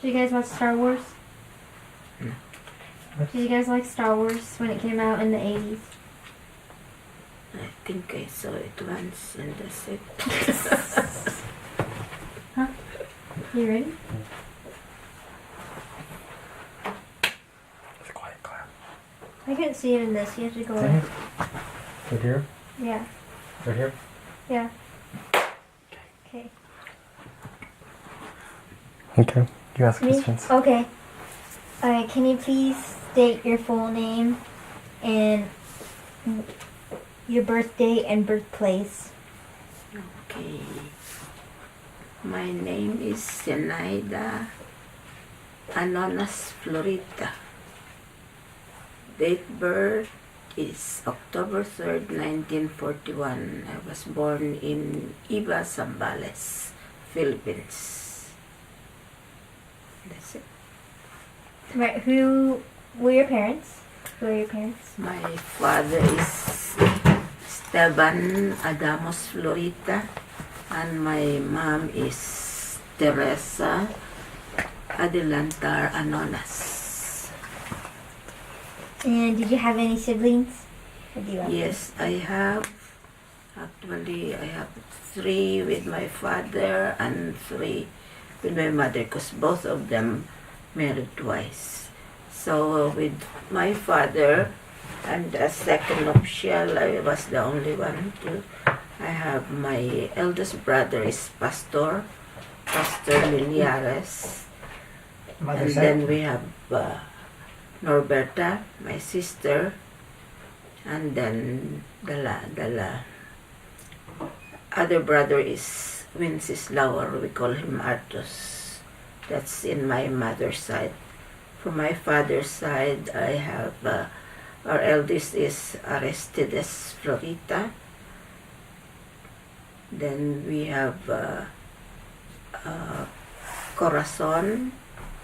Did you guys watch Star Wars? Did you guys like Star Wars when it came out in the 80s? I think I saw it once and that's it. Huh? You ready? It's a quiet clap. I couldn't see it in this. You have to go Right in. here? Right here? Yeah. Right here? Yeah. Okay. Okay. You ask Me? questions. Okay. Alright, can you please state your full name and your birth date and birthplace? Okay. My name is Zeny Anonas Florita. Date birth is October 3rd, 1941. I was born in Iba, Zambales, Philippines. That's it. Right, who were your parents? Who are your parents? My father is Esteban Adamos Florita and my mom is Teresa Adelantar Anonas. And did you have any siblings? Or do you have Yes, I have 3 with my father and 3 with my mother because both of them married twice. So with my father and the second nuptial, I was the only one too. I have my eldest brother is Pastor Miliares. And then we have Norberta, my sister, and then the other brother is Wenceslao, or we call him Artus. That's in my mother's side. From my father's side, I have our eldest is Aristides Florita. Then we have Corazon,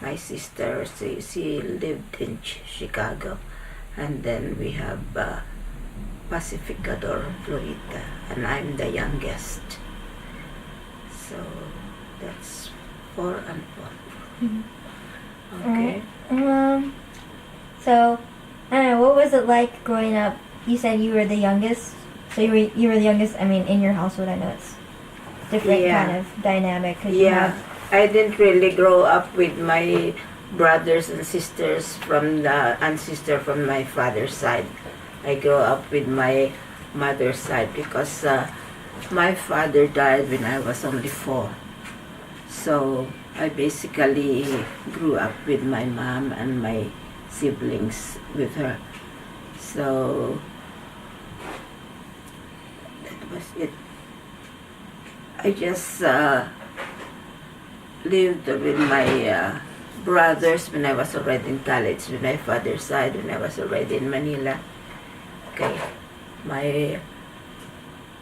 my sister. She lived in Chicago. And then we have Pacificador Florita, and I'm the youngest. So that's 4 and 4. Mhm. Okay. So, I don't know, what was it like growing up? You said you were the youngest. So you were the youngest, I mean, in your household. I know it's different Yeah. kind of dynamic. Cause you Yeah, have, I didn't really grow up with my brothers and sisters from the ancestor from my father's side. I grew up with my mother's side because my father died when I was only 4. So I basically grew up with my mom and my siblings with her. So that was it. I just lived with my brothers when I was already in college, with my father's side when I was already in Manila. Okay, my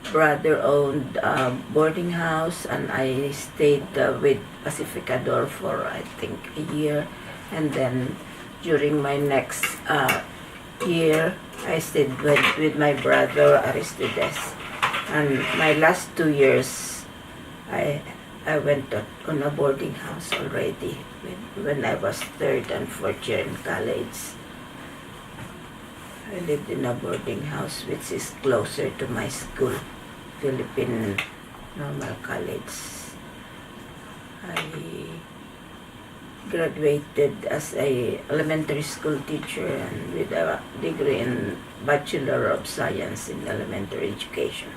brother owned a boarding house and I stayed with Pacificador for I think a year, and then during my next year I stayed with my brother Aristides, and my last 2 years I went on a boarding house already when I was 3rd and 4th year in college. I lived in a boarding house which is closer to my school, Philippine Normal College. I graduated as a elementary school teacher and with a degree in Bachelor of Science in Elementary Education.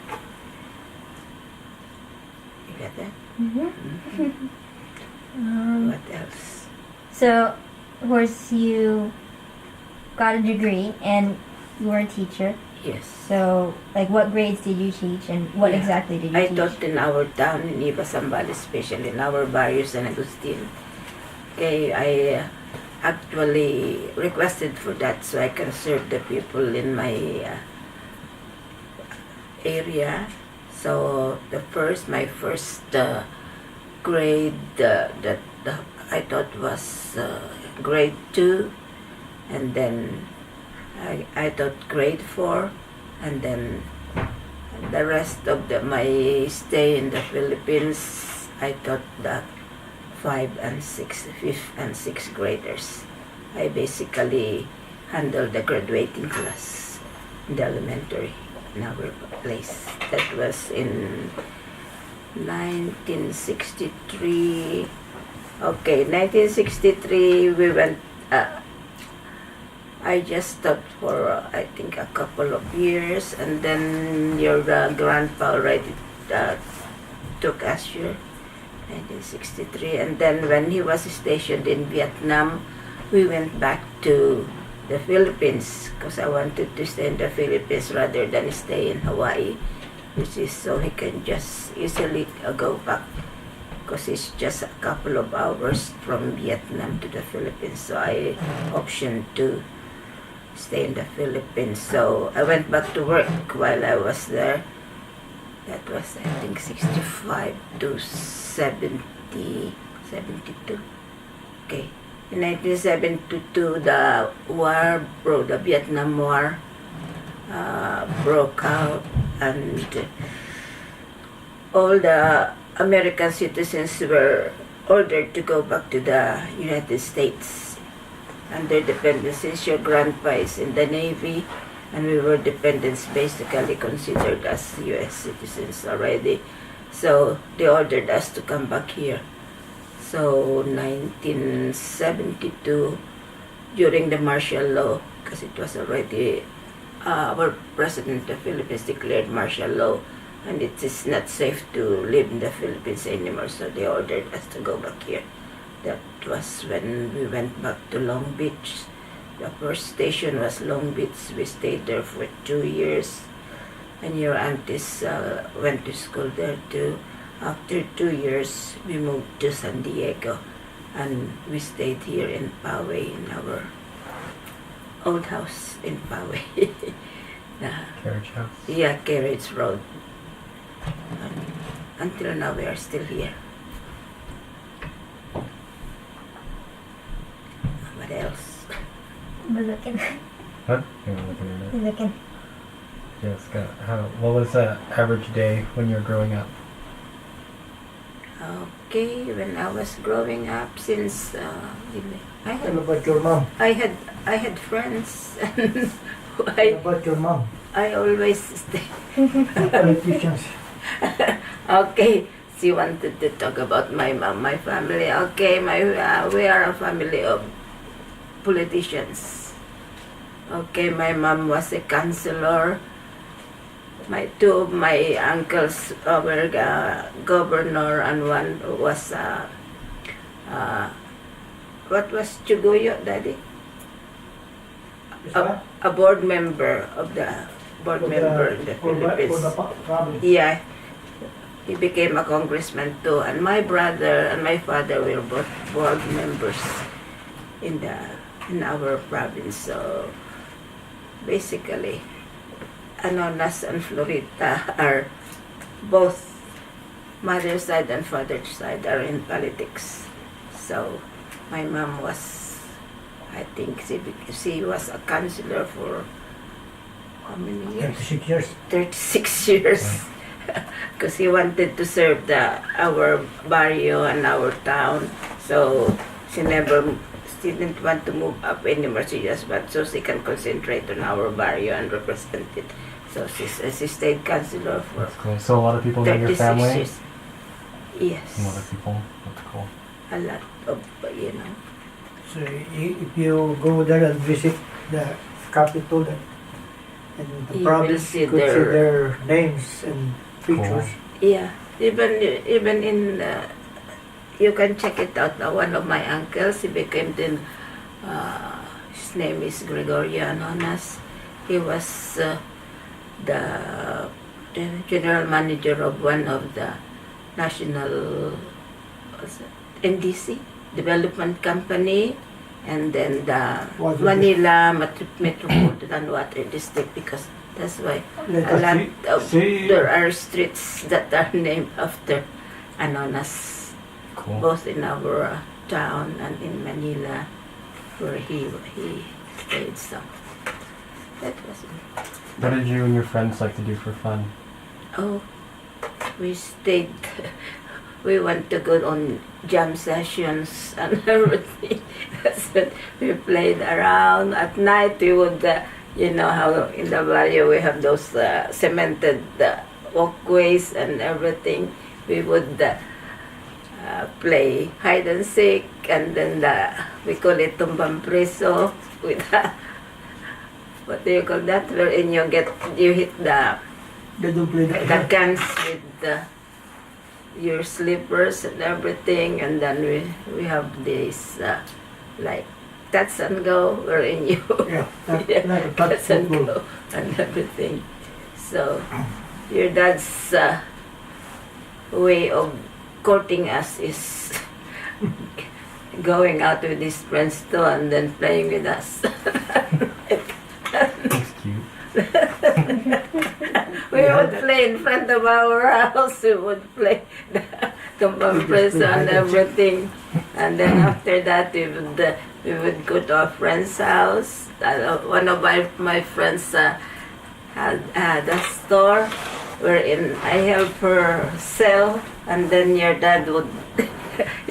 You got that? What else? so, of course, you got a degree and you were a teacher. Yes. So, like, what grades did you teach and what Yeah. exactly did you I teach? taught in our town in Iba Zambales, especially in our barrio San Agustin. Okay, I actually requested for that so I can serve the people in my area. So my first grade that I thought was grade 2, and then I taught grade 4, and then the rest of my stay in the Philippines I taught the fifth and sixth graders. I basically handled the graduating class in the elementary in our place. That was in 1963. Okay, 1963 we went, I just stopped for I think a couple of years, and then your grandpa already took us here, 1963, and then when he was stationed in Vietnam, we went back to the Philippines because I wanted to stay in the Philippines rather than stay in Hawaii, which is so he can just easily go back because it's just a couple of hours from Vietnam to the Philippines. So I optioned to stay in the Philippines. So I went back to work while I was there. That was I think 65 to 72. Okay. In 1972, the war broke, the Vietnam War broke out, and all the American citizens were ordered to go back to the United States under dependence. Since your grandpa is in the Navy, and we were dependents, basically considered as U.S. citizens already. So they ordered us to come back here. So 1972, during the martial law, because it was already our president of the Philippines declared martial law, and it is not safe to live in the Philippines anymore. So they ordered us to go back here. That was when we went back to Long Beach. The first station was Long Beach. We stayed there for 2 years, and your aunties went to school there too. After 2 years, we moved to San Diego, and we stayed here in Poway, in our old house in Poway. Carriage house. Yeah, Carriage Road. And until now, we are still here. What else? We're looking. Huh? You want to look at your notes? We're looking. Yes, Scott. What was an average day when you were growing up? Okay, when I was growing up, since I What had about your mom? I had friends, and What about your mom? I always stay. Politicians. Okay, she wanted to talk about my mom, my family. Okay, we are a family of politicians. Okay, my mom was a councilor. Two of my uncles were governor, and one was what was Chuguyo, Daddy? A board member of the in the Philippines. For the province. Yeah, he became a congressman too, and my brother and my father were both board members in our province. So basically, Anonas and Florita are both mother's side and father's side are in politics. So my mom was, I think she was a councilor for how many years? 36 years. 36 years. Because he wanted to serve our barrio and our town. So she didn't want to move up anymore. She just want so she can concentrate on our barrio and represent it. So she stayed councilor for That's cool. So a lot of people in your 36 family? years. Yes. A lot of people. That's cool. A lot of, So if you go there and visit the capital and the You province, will you see could see their names and pictures. Yeah, even in you can check it out. One of my uncles, he became his name is Gregorio Anonas. He was the general manager of one of the national NDC development company, and then the What is Manila Metropolitan Water District, because that's why a lot of there are streets that are named after Anonas, Cool. both in our town and in Manila, where he stayed. So that was it. What did you and your friends like to do for fun? Oh, we stayed. we want to go on jam sessions and everything. That's what we played around. At night we would, you know how in the valley we have those cemented walkways and everything. We would play hide and seek, and then we call it tumbang preso with what do you call that? Wherein you hit They don't play that. the cans with your slippers and everything, and then we have this like touch and go wherein you Yeah, yeah, like a touch touch and football. go and everything. So your dad's way of courting us is going out with his friends too and then playing with us. That's cute. We would play in front of our house. We would play the tumbang preso and everything. And then after that, we would go to a friend's house. One of my friends had a store wherein I helped her sell, and then your dad would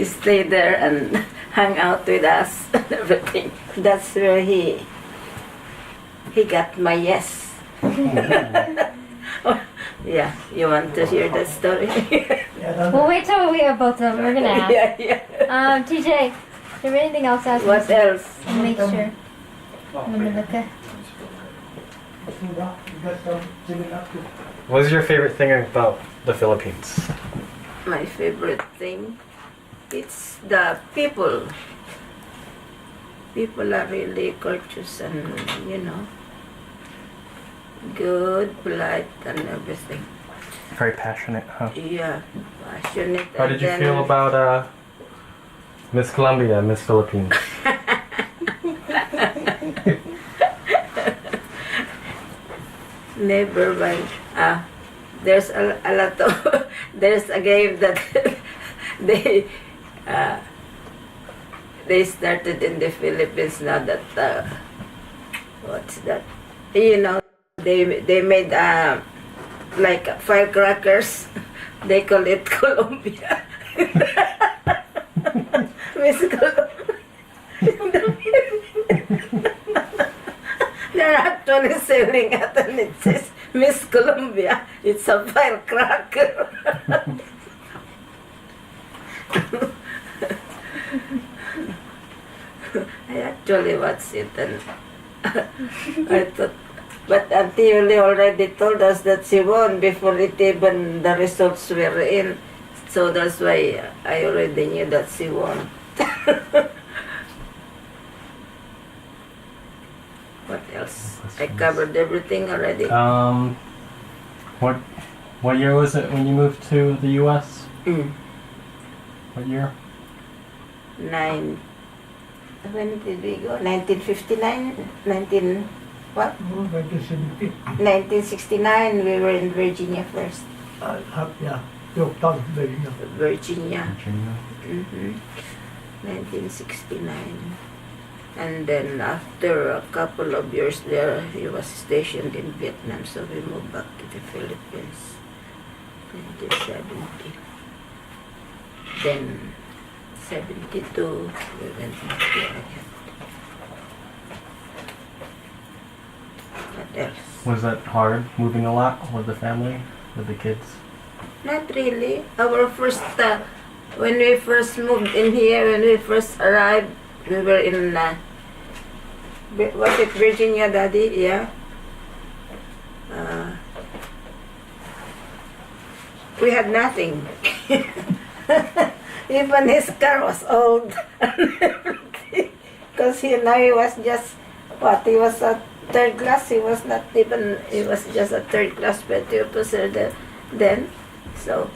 stay there and hang out with us and everything. That's where he got my yes. Yeah, you want to hear that story? Yeah, We'll wait till we have both of them. We're gonna ask. Yeah. TJ, is there anything else to ask? What else? And make sure. Manilaka. you got some singing up to. What is your favorite thing about the Philippines? My favorite thing, it's the people. People are really courteous and, you know, good, polite, and everything. Very passionate, huh? Yeah, passionate. How did you feel about Miss Colombia, Miss Philippines? Never mind. There's a lot of there's a game that they started in the Philippines now that what's that? You know, they made like firecrackers. They call it Colombia. Miss Colombia. They're actually selling it and it says Miss Colombia. It's a firecracker. I actually watched it and I thought, but Auntie Yuli already told us that she won before it even the results were in. So that's why I already knew that she won. What else? I covered everything already. What year was it when you moved to the U.S.? Mm. What year? When did we go? 1959? what? Oh, 1970. 1969, we were in Virginia first. Yeah, Yorktown, Virginia. Virginia. Virginia. 1969. And then after a couple of years there, he was stationed in Vietnam, so we moved back to the Philippines. 1970. Then 72, we went back here again. What else? Was that hard, moving a lot with the family, with the kids? Not really. Our first, when we first moved in here, when we first arrived, we were in, was it Virginia, Daddy? Yeah. We had nothing. Even his car was old and everything. Because he was just, he was a third class. He was not even, he was just a third class petty officer then. So,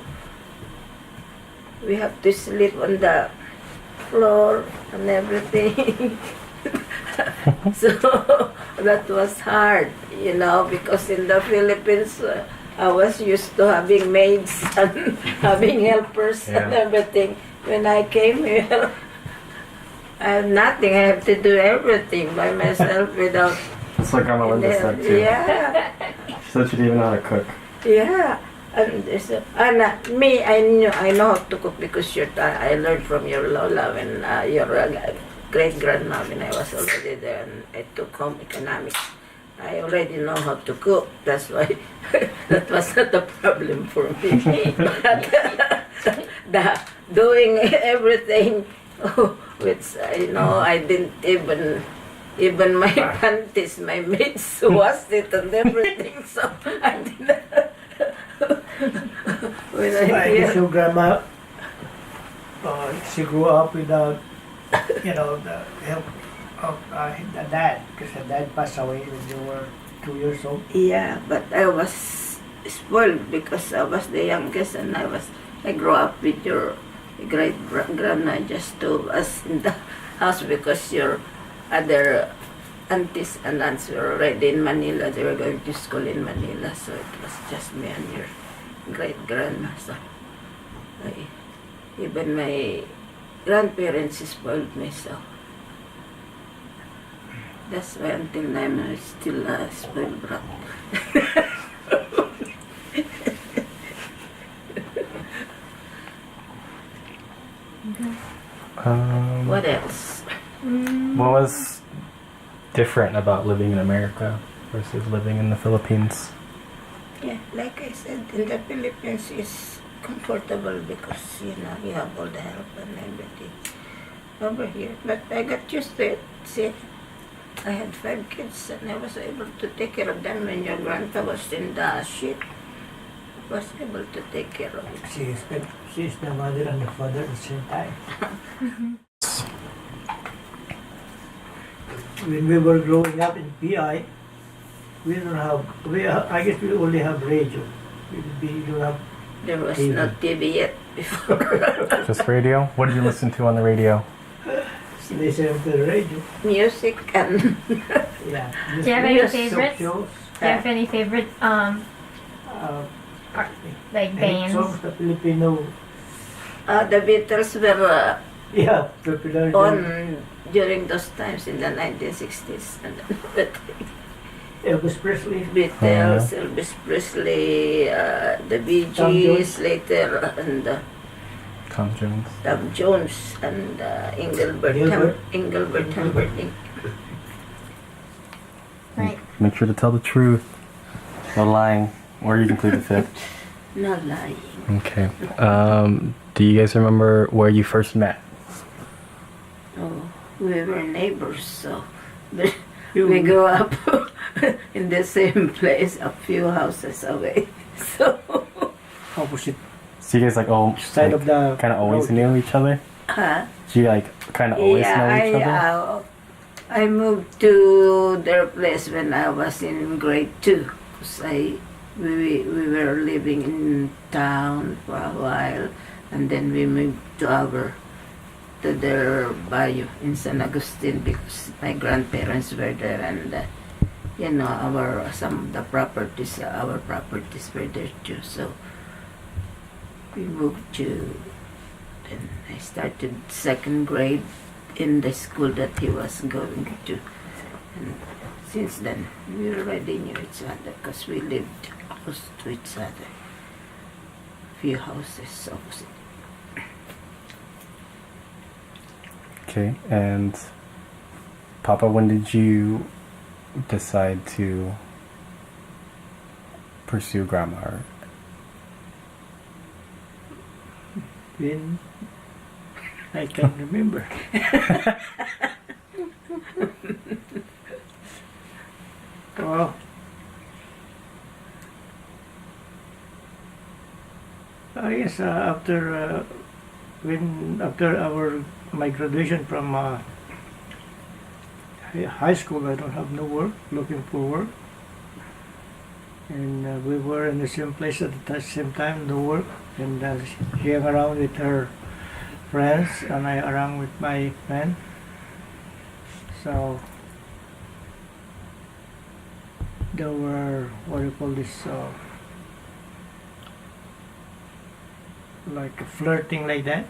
we have to sleep on the floor and everything. So, that was hard, you know, because in the Philippines, I was used to having maids and having helpers and everything. When I came here, I have nothing. I have to do everything by myself without... It's like Melinda said too. Yeah. She said she didn't even know how to cook. Yeah. And this, Anna, me, I know how to cook because I learned from your Lola when your great grandma when I was already there, and I took home economics. I already know how to cook. That's why that was not a problem for me. the doing everything, which I didn't even my panties, my maids washed it and everything. So I didn't. When I guess your grandma, she grew up without, the help of the dad, because the dad passed away when you were 2 years old. Yeah, but I was spoiled because I was the youngest, and I grew up with your great grandma, just two of us in the house because your other aunties and aunts were already in Manila. They were going to school in Manila, so it was just me and your great grandma. So even my grandparents spoiled me, so that's why until now I'm still a spoiled brat. What else? What was different about living in America versus living in the Philippines? Yeah, like I said, in the Philippines is comfortable because you have all the help and everything over here. But I got used to it. See, I had 5 kids and I was able to take care of them when your grandpa was in the ship. I was able to take care of it. She is the mother and the father at the same time. When we were growing up in PI, we don't have. I guess we only have radio. We don't have. There was TV. no TV yet before. Just radio? What did you listen to on the radio? Listen to the radio. Music and Yeah. Do you have any Soap favorites? shows. Do you have any favorite like Any bands? songs the Filipino. the Beatles were Yeah, popular. on during those times in the 1960s and everything. Elvis Presley. Beatles, Elvis Presley, the Bee Tom Gees later, and Tom Jones. Tom Jones and Engelbert Gilbert. Humperdinck. Right. Make sure to tell the truth. No lying. Or you can plead the fifth. No lying. Okay. Do you guys remember where you first met? Oh, we were neighbors, so we You- grew up in the same place, a few houses away. So, Opposite So you guys side of the kind of always road. knew each other? huh? Do you kind of always know each other? I moved to their place when I was in grade 2 because we were living in town for a while, and then we moved to their bayou in San Agustin because my grandparents were there, and some of the properties, our properties were there too. So we moved to. Then I started 2nd grade in the school that he was going to. And since then, we already knew each other because we lived close to each other. Few houses opposite. Okay, and Papa, when did you decide to pursue grandma art? When I can remember. Well, I guess after my graduation from high school, I don't have no work, looking for work, and we were in the same place at the same time, no work, and she hung around with her friends, and I around with my friend. So there were, what do you call this, like flirting like that.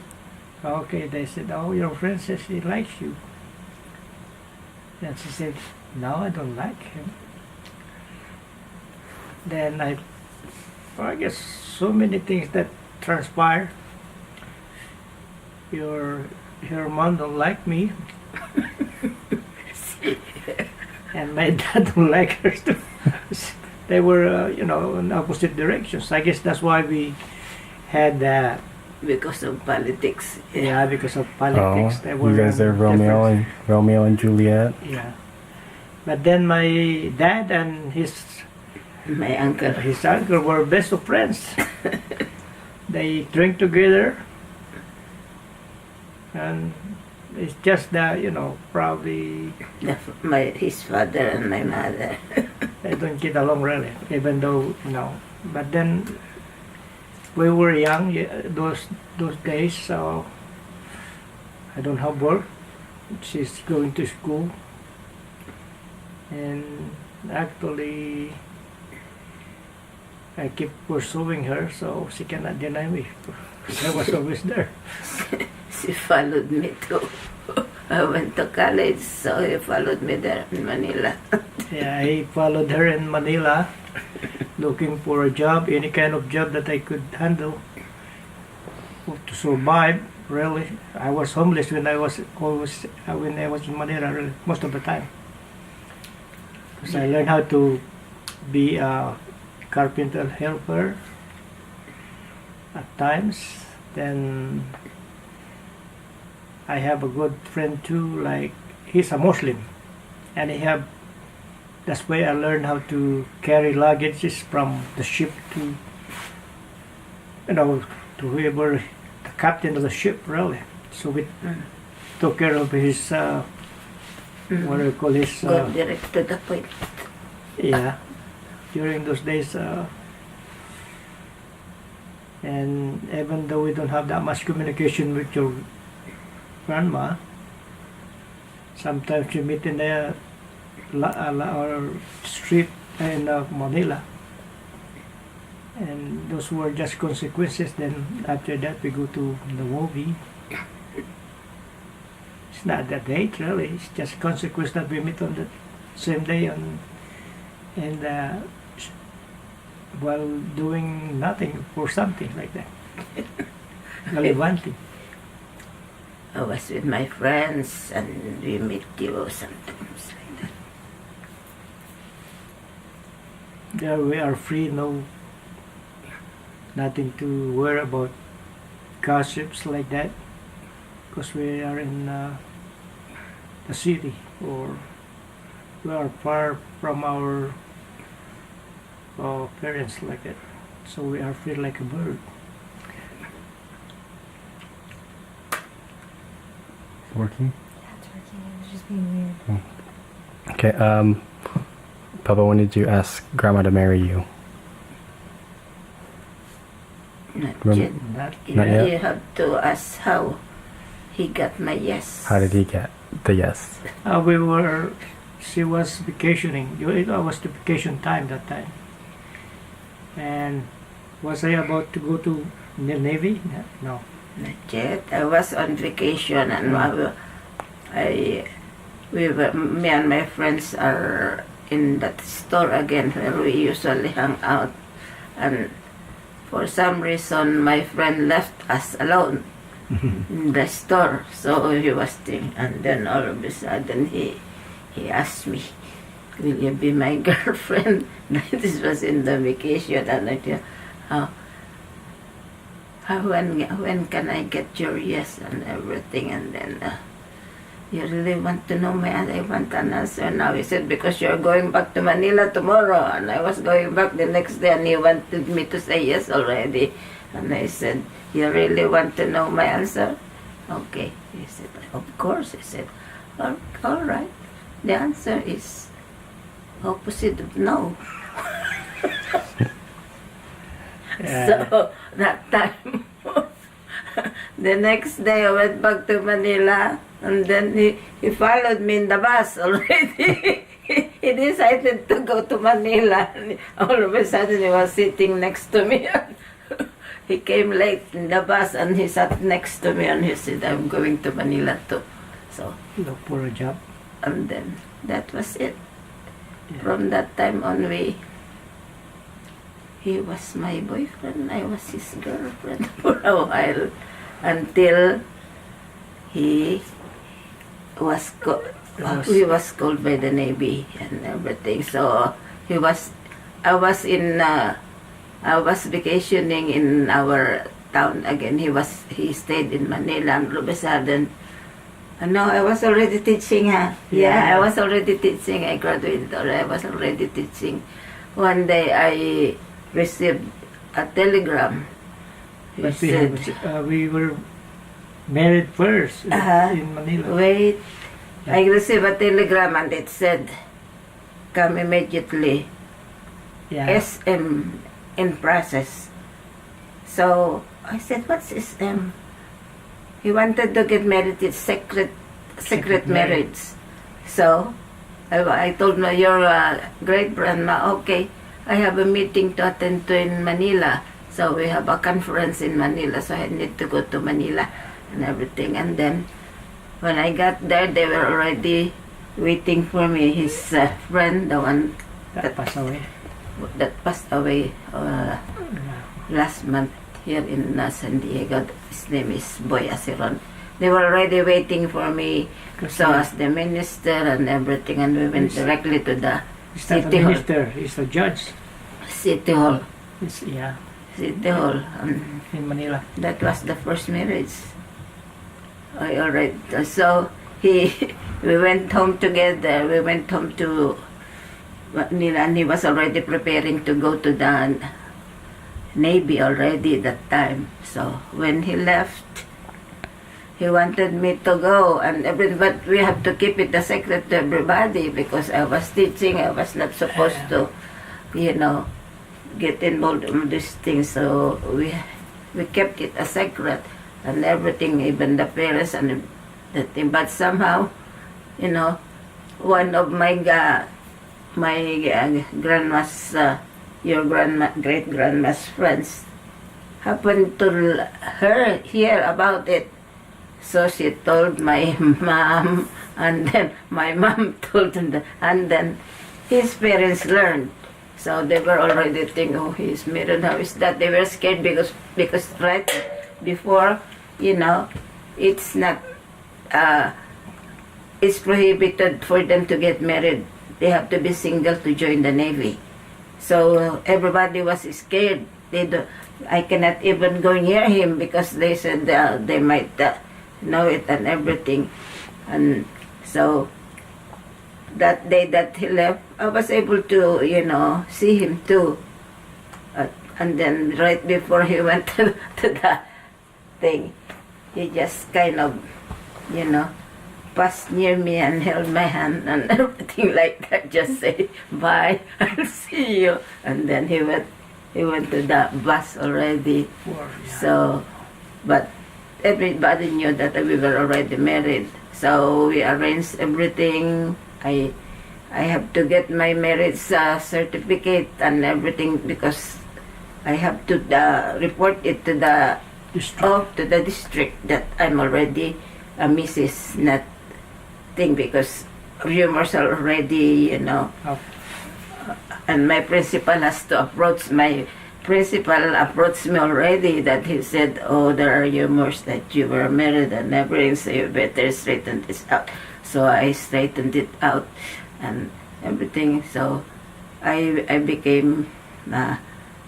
Okay, they said, oh, your friend says he likes you. And she said, no, I don't like him. Then I I guess so many things that transpire. Your mom don't like me, and my dad don't like her too. They were, in opposite directions. I guess that's why we had that. Because of politics. Yeah, because of politics. They were you guys are Romeo and Juliet. Yeah, but then my dad and My uncle. his uncle were best of friends. They drink together, and it's just that probably His father and my mother. they don't get along really, even though. But then we were young those days, so I don't have work. She's going to school, and actually I keep pursuing her, so she cannot deny me. I was always there. She followed me too. I went to college, so he followed me there in Manila. Yeah, I followed her in Manila, looking for a job, any kind of job that I could handle to survive. Really, I was homeless when I was in Manila. Really, most of the time, because I learned how to be a carpenter helper at times. Then I have a good friend too. Like he's a Muslim, and that's why I learned how to carry luggages from the ship to whoever the captain of the ship, really. So we took care of his what do you call his Go direct to the point. yeah, during those days. And even though we don't have that much communication with your grandma, sometimes you meet in the or street in Manila, and those were just consequences. Then after that we go to the movie. It's not that date really, it's just consequence that we meet on the same day and while doing nothing for something like that. Gallivanting. I was with my friends and we meet you sometimes like that. There we are free, nothing to worry about gossips like that, because we are in the city, or we are far from our parents like that, so we are free like a bird. Working? Yeah, it's working. It was just being weird. Okay, Papa, when did you ask Grandma to marry you? Not Remember- yet. Not yet? You have to ask how he got my yes. How did he get the yes? She was vacationing. It was the vacation time that time. And was I about to go to the Navy? No. Not yet. I was on vacation and me and my friends are in that store again where we usually hang out. And for some reason, my friend left us alone in the store. So he was thinking, and then all of a sudden he asked me, "Will you be my girlfriend?" This was in the vacation, and I said, when can I get your yes and everything? And then you really want to know me, and I want an answer now. He said, because you're going back to Manila tomorrow. And I was going back the next day, and he wanted me to say yes already. And I said, you really want to know my answer? Okay. He said, of course. He said, all right. The answer is opposite of no. So that time, the next day I went back to Manila, and then he followed me in the bus already. He decided to go to Manila, and all of a sudden he was sitting next to me. He came late in the bus and he sat next to me and he said, I'm going to Manila too. So, Look for a job. and then that was it. Yeah. From that time on, we he was my boyfriend. I was his girlfriend for a while until he was he was called by the Navy and everything. So I was vacationing in our town again. He stayed in Manila, and all of a sudden, no, I was already teaching. Yeah, I was already teaching. I graduated already. I was already teaching. One day I received a telegram. He But said, we were married first in Manila. wait, I received a telegram and it said, come immediately. Yeah. SM in process. So I said, what's SM? He wanted to get married. It's secret marriage. So I told my your great grandma, okay, I have a meeting to attend to in Manila. So we have a conference in Manila. So I need to go to Manila and everything. And then when I got there, they were already waiting for me. His friend, the one That passed away. that passed away last month here in San Diego. His name is Boy Asiron. They were already waiting for me. So as the minister and everything, and we went directly to the He's not a City Hall. minister, he's a judge. City Hall. Yeah, City Hall. in Manila. That was the first marriage. Alright. So we went home together. We went home to Manila, and he was already preparing to go to the Navy already that time. So when he left, he wanted me to go, but we have to keep it a secret to everybody because I was teaching. I was not supposed to, get involved in these things. So we kept it a secret and everything, even the parents and the thing. But somehow, one of my grandma's, great grandma's friends happened to hear about it. So she told my mom, and then my mom told him, and then his parents learned. So they were already thinking, oh, he's married, how is that? They were scared because right before, it's not, it's prohibited for them to get married. They have to be single to join the Navy. So everybody was scared. I cannot even go near him because they said they might know it and everything. And so that day that he left, I was able to, see him too. And then right before he went to the thing, he just kind of, passed near me and held my hand and everything like that. Just say, bye, I'll see you. And then he went to the bus already. So, but everybody knew that we were already married. So we arranged everything. I have to get my marriage certificate and everything because I have to report it to the district that I'm already a Mrs. Not thing because rumors are already, and my principal has to approach me already that he said, oh, there are rumors that you were married and everything, so you better straighten this out. So I straightened it out and everything. So I became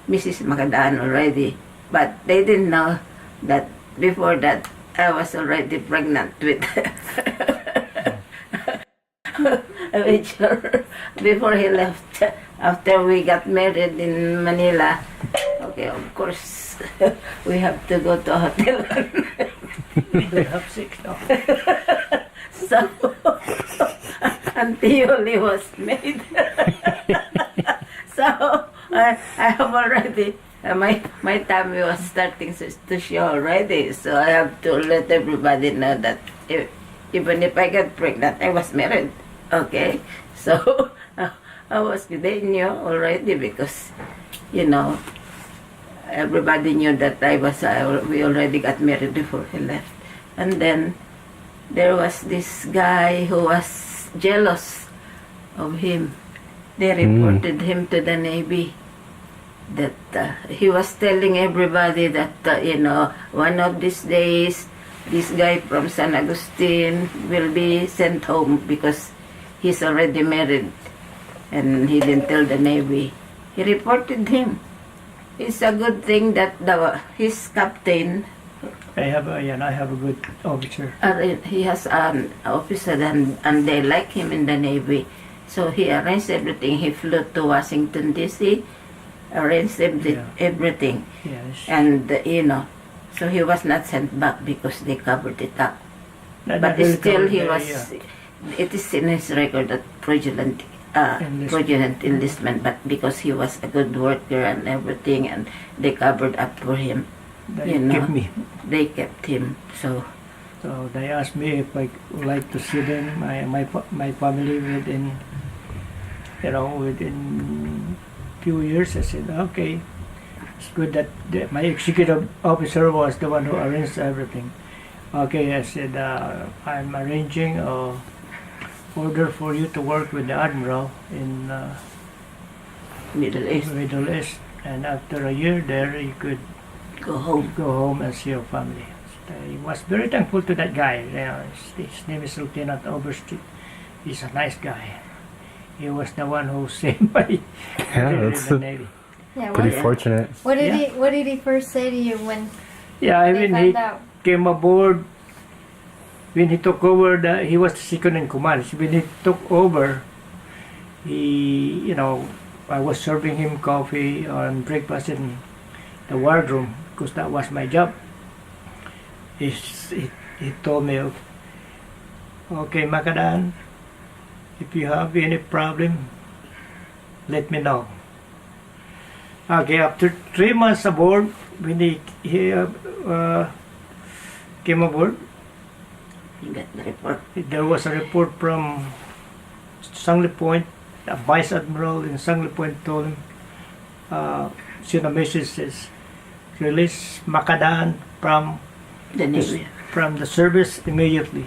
Mrs. Macadaan already. But they didn't know that before that I was already pregnant with before he left. After we got married in Manila, okay, of course, we have to go to a hotel. They have 6 now. So, Antioli was made. So, I have already, my tummy was starting to show already. So, I have to let everybody know that even if I get pregnant, I was married. Okay? So, they knew already because, everybody knew that we already got married before he left. And then, there was this guy who was jealous of him. They reported him to the Navy. that he was telling everybody that one of these days this guy from San Agustin will be sent home because he's already married, and he didn't tell the Navy. He reported him. It's a good thing that his captain, I have a good officer. he has an officer, and they like him in the Navy. So he arranged everything. He flew to Washington, D.C., arranged everything. Yes. And, so he was not sent back because they covered it up. But Really still, he covered was, it is in his record that fraudulent enlistment, but because he was a good worker and everything, and they covered up for him, They kept me. they kept him. So They asked me if I would like to see them, my family within few years. I said, okay. It's good that my executive officer was the one who arranged everything. Okay, I said, I'm arranging a order for you to work with the admiral in Middle East, Middle East, and after a year there, you could go home. and see your family. I was very thankful to that guy. His name is Lieutenant Overstreet. He's a nice guy. He was the one who saved my career in that's the Navy. Yeah. pretty fortunate. What did he first say to you when Yeah, I they mean, he found out? came aboard when he took over. He was the second in command. So when he took over, I was serving him coffee and breakfast in the wardroom because that was my job. He told me, okay, Macadaan, if you have any problem, let me know. Okay, after 3 months aboard, when he came aboard, You got the report. there was a report from Sangley Point. The vice admiral in Sangley Point told him, sent a message says, release Macadaan from The Navy. from the service immediately.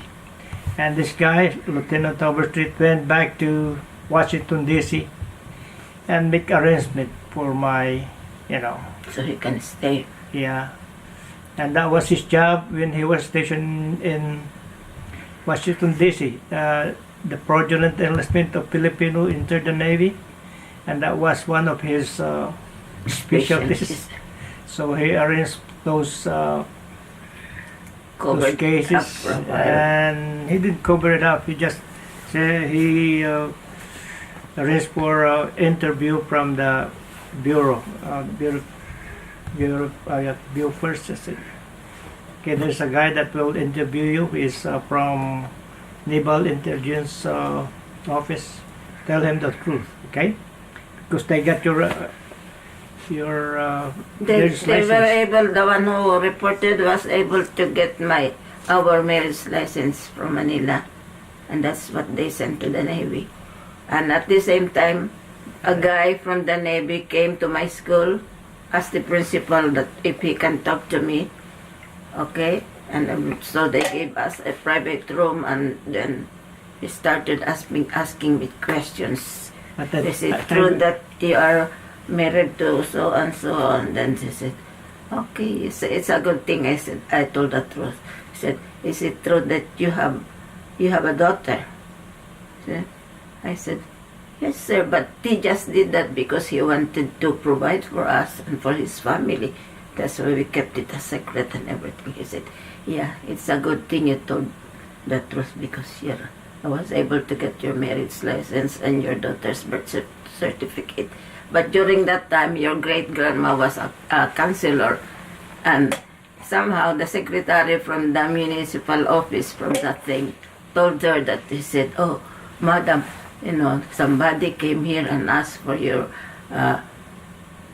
And this guy, Lieutenant Overstreet, went back to Washington, D.C. and make arrangement for my, So he can stay. yeah. And that was his job when he was stationed in Washington, D.C. The fraudulent enlistment of Filipino entered the Navy, and that was one of his specialties. So he arranged those Covered cases, up for a while. and he didn't cover it up. He just he arranged for interview from the bureau. Bureau first. I said, okay, there's a guy that will interview you. He's from Naval Intelligence Office. Tell him the truth, okay? Because they got your They marriage were license. able, the one who reported was able to get our marriage license from Manila. And that's what they sent to the Navy. And at the same time, a guy from the Navy came to my school, asked the principal that if he can talk to me. Okay? And so they gave us a private room, and then he started asking me questions. But that- Is it that true time- that you are married to so and so? And then she said, okay, it's a good thing. I told the truth. She said, is it true that you have a daughter? I said, yes, sir, but he just did that because he wanted to provide for us and for his family. That's why we kept it a secret and everything. He said, yeah, it's a good thing you told the truth because I was able to get your marriage license and your daughter's birth certificate. But during that time, your great-grandma was a counselor, and somehow the secretary from the municipal office from that thing told her that he said, oh, madam, somebody came here and asked for your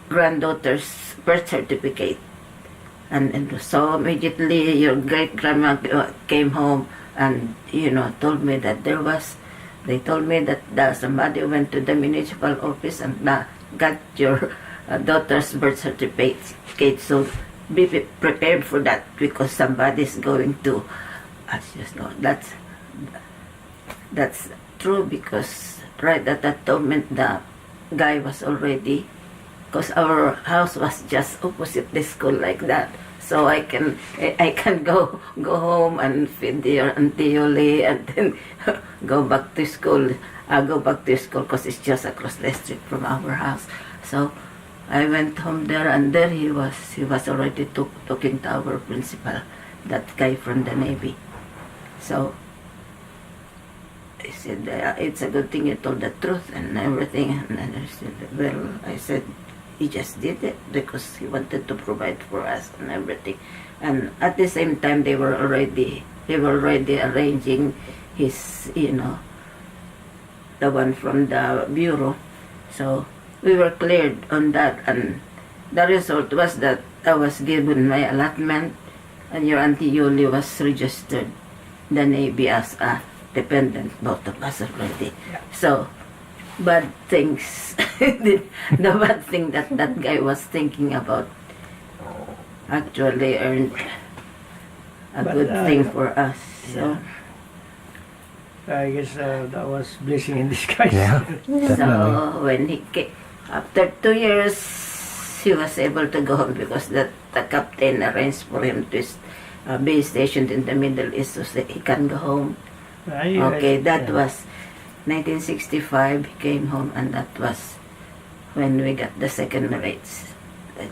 granddaughter's birth certificate. And so immediately your great-grandma came home and, told me that they told me that somebody went to the municipal office and got your daughter's birth certificate. So be prepared for that because somebody's going to, as you know, that's true because right at that moment the guy was already because our house was just opposite the school like that. So I can go home and feed your Auntie Yoli and then go back to school. Go back to school because it's just across the street from our house. So I went home there, and there he was already talking to our principal, that guy from the Navy. So he said, it's a good thing you told the truth and everything. And I said, well, I said, he just did it because he wanted to provide for us and everything. And at the same time, they were already arranging his, the one from the bureau. So we were cleared on that, and the result was that I was given my allotment, and your Auntie Yuli was registered the Navy as a dependent, both of us already. Yeah. So bad things, the bad thing that guy was thinking about actually earned a good thing for us. So, I guess that was blessing in disguise. Yeah. so when he came, after 2 years, he was able to go home because the captain arranged for him to be stationed in the Middle East so that he can go home. Okay, that was 1965. He came home, and that was when we got the second rates.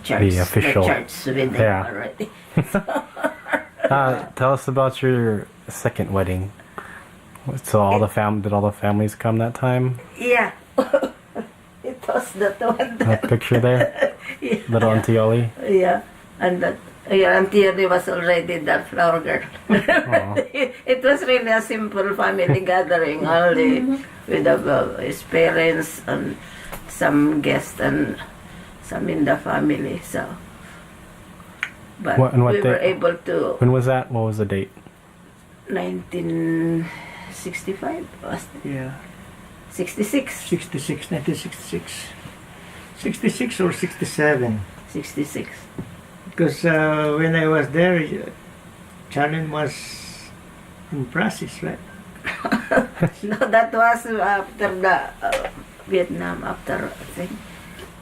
The official. The church with them Yeah. already. Tell us about your second wedding. So all the did all the families come that time? Yeah. It was that one. That picture there? Yeah. Little Auntie Yoli? Yeah, and that your Auntie Yoli was already the flower girl. It was really a simple family gathering, only with his parents and some guests and some in the family. So, but we were able to. When was that? What was the date? 1965 was it? Yeah. 66. 66, 1966. 66 or 67. 66. Because when I was there, Charlene was in process, right? No, that was after the Vietnam, after I think.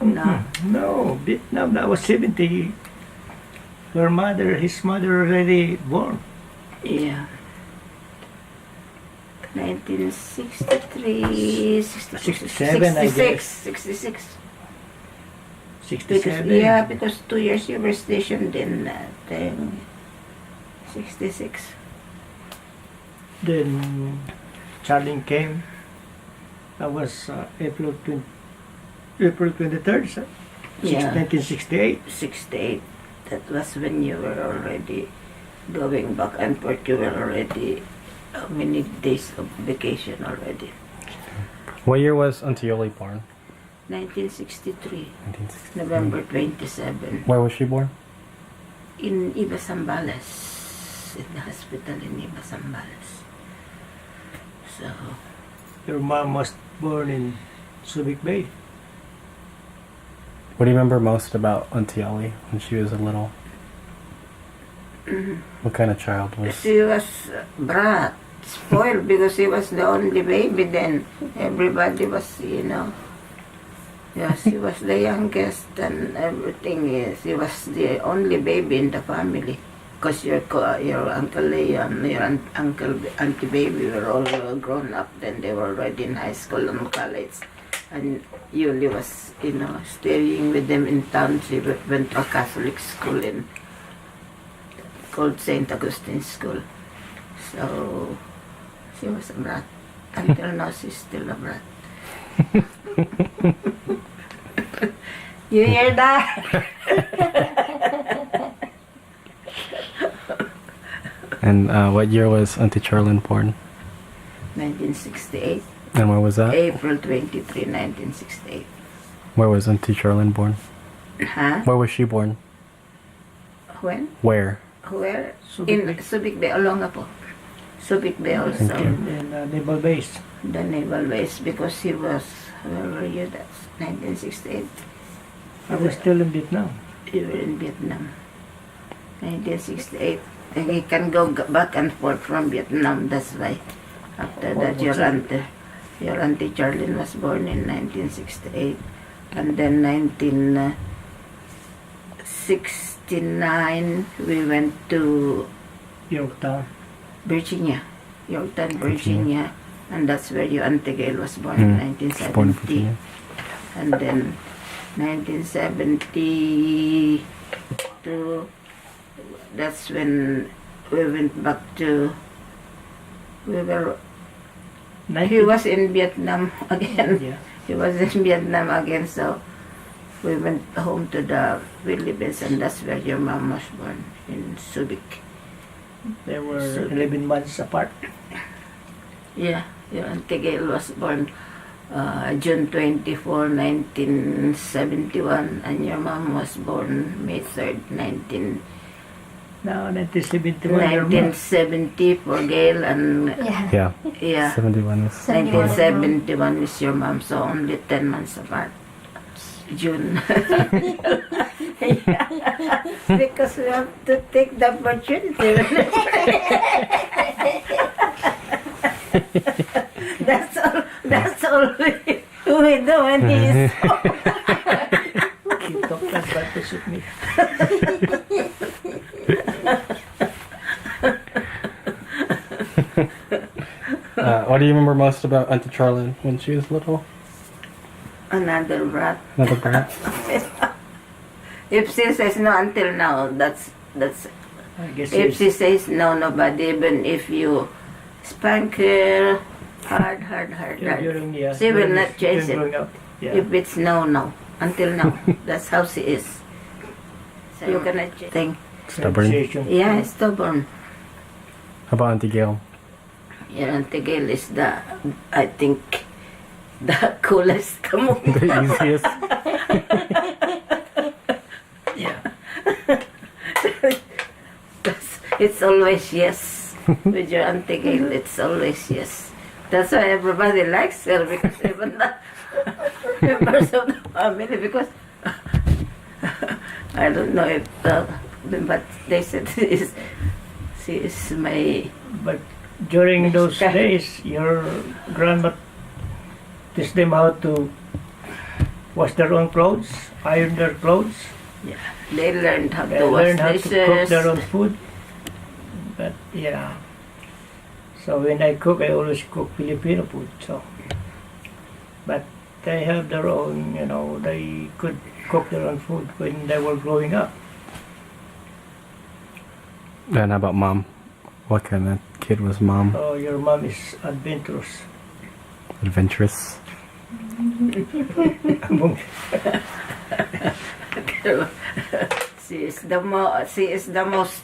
No. No, Vietnam, that was 70. His mother already born. Yeah. 1963, 67, I guess. 66. 67. Because 2 years you were stationed in 66. Then Charlene came. That was April 23rd, sir. Yeah. 1968. 68. That was when you were already going back and forth. You were already how many days of vacation already? What year was Auntie Yoli born? 1963. 1963. November 27. Where was she born? In Iba Zambales. In the hospital in Iba Zambales. So, Your mom was born in Subic Bay. What do you remember most about Auntie Yoli when she was a little? What kind of child was she? she was brat, spoiled because she was the only baby then. Everybody was, yeah, she was the youngest and everything. She was the only baby in the family. Because your Uncle Leon and your Auntie Baby were all grown up. Then they were already in high school and college. And Yuli was, staying with them in town. She went to a Catholic school called St. Augustine School. So, she was a brat. Until now, she's still a brat. You hear that? And what year was Auntie Charlene born? 1968. And where was that? April 23, 1968. Where was Auntie Charlene born? Huh? Where was she born? When? Where? Where? Subic In Bay. Subic Bay, Olonga po. Subic Bay also. In Naval Base. The naval base because he was, where were you? That's 1968. I was still in Vietnam. You were in Vietnam. 1968. And he can go back and forth from Vietnam, that's why. After that, your auntie Charlene was born in 1968. And then 1969, we went to Yorktown. Virginia, Yorktown, Virginia. Virginia. And that's where your Auntie Gail was born in She's born in 1970. Virginia. And then 1972, that's when we went back to, he was in Vietnam again. Yeah. He was in Vietnam again, so we went home to the Philippines, and that's where your mom was born, in Subic. They were So- 11 months apart. Yeah, your Auntie Gail was born June 24, 1971, and your mom was born May 3rd, 1971. your mom. 1970 for Gail, and Yeah. Yeah. 71 is. 1971 is your mom, so only 10 months apart. June. Yeah. Because we have to take the opportunity. That's all we do when he is home. He talked advantage of me. What do you remember most about Auntie Charlene when she was little? Another brat. Another brat? If she says no until now, that's I guess if she he's- says no, nobody, even if you spank her hard. during, yeah, She will during not his- chase during it. growing up. Yeah. If it's no, until now, that's how she is. So you cannot think. Stubborn. Negotiation. Yeah, stubborn. How about Auntie Gail? Your Auntie Gail is I think, the coolest among The easiest? Yeah. It's always yes. With your Auntie Gail, it's always yes. That's why everybody likes her, because even the members of the family, because I don't know if, but they said she is my, But during those Okay. days, your grandma teach them how to wash their own clothes, iron their clothes. yeah, they learned how They to wash learn how to cook their own dishes. food. But yeah, so when I cook, I always cook Filipino food. So, but they have their own, they could cook their own food when they were growing up. And how about Mom? What kind of kid was Mom? So your mom is adventurous. Adventurous? She is the most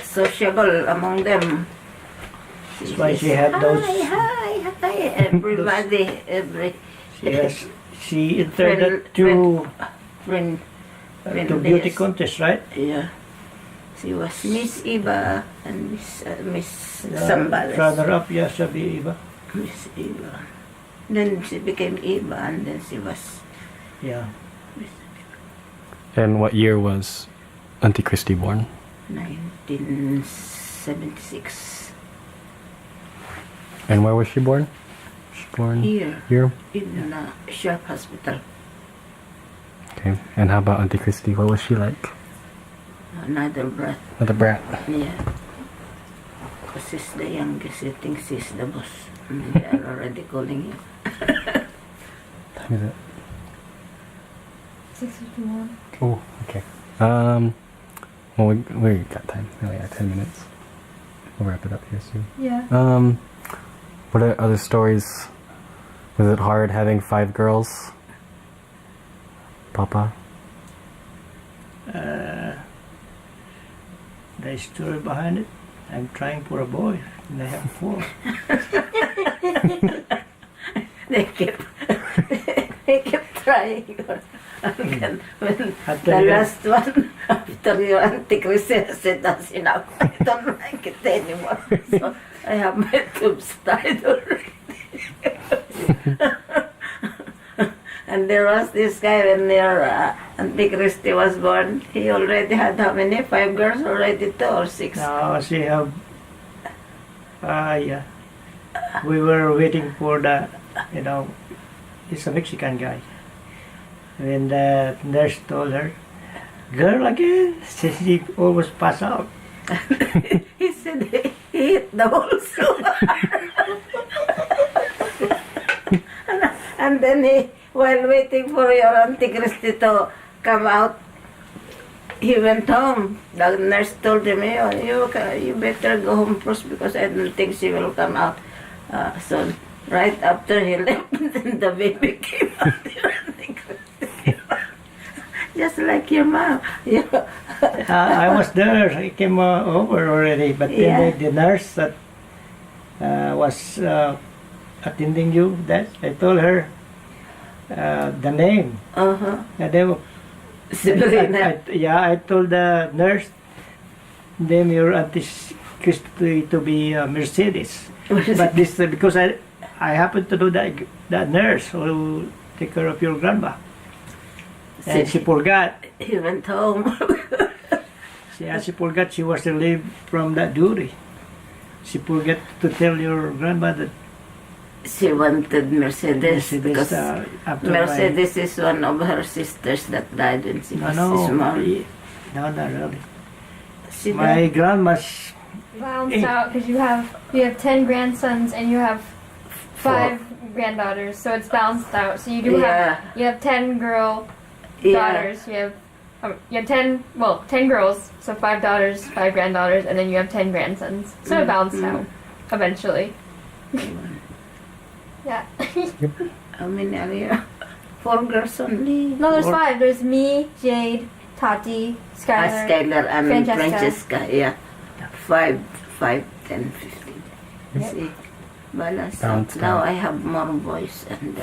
sociable among them. That's why she had those. Hi, everybody, She entered Friend- that to friend, to beauty yes. contest, right? Yeah. She was Miss Eva and Miss Sambales. Runner up, yeah, sabi Eva. Miss Eva. Then she became Eva, and then she was Yeah. And what year was Auntie Christy born? 1976. And where was she born? She born Here here? in Sharp Hospital. Okay. And how about Auntie Christy? What was she like? Another brat. Another brat. Yeah. Because she's the youngest, you think she's the boss. And they are already calling you. What time is it? 6:51. Oh, okay. Well, we got time. We only got 10 minutes. We'll wrap it up here soon. Yeah. What are other stories? Was it hard having 5 girls? Papa? The story behind it. I'm trying for a boy, and I have 4. They kept trying. And then when After the you- last one, after your Auntie Chrissy said that's enough, I don't like it anymore. So I have my tubes tied already. And there was this guy when your Auntie Christy was born. He already had how many? 5 girls already, 2 or 6. Now she have. Yeah. We were waiting for the, he's a Mexican guy. When the nurse told her, "Girl again," she almost passed out. He said he hit the whole floor. And then while waiting for your Auntie Christy to come out, he went home. The nurse told him, you better go home first because I don't think she will come out soon. Right after he left, then the baby came out. Just like your mom. I was there. He came over already, but then the nurse that was attending you, that I told her the name. Uh-huh. And then I told the nurse, name your Auntie Christy to be Mercedes. But this because I happened to know that nurse who take care of your grandma. And she forgot. He went home. She forgot she was relieved from that duty. She forgot to tell your grandma that she wanted Mercedes because after Mercedes is one of her sisters that died when she was small. No, not really. She My grandma's Balanced out because you have 10 grandsons and you have 5 granddaughters, so it's balanced out. So you do have 10 girl daughters. You have 10 girls, so 5 daughters, 5 granddaughters, and then you have 10 grandsons. So it balanced out eventually. Yeah. How many are you? 4 girls only. No, there's 5. There's me, Jade, Tati, Skylar. Skylar and Francesca. Francesca. Yeah. 5, 10, 15. See, balance out. Now I have more boys and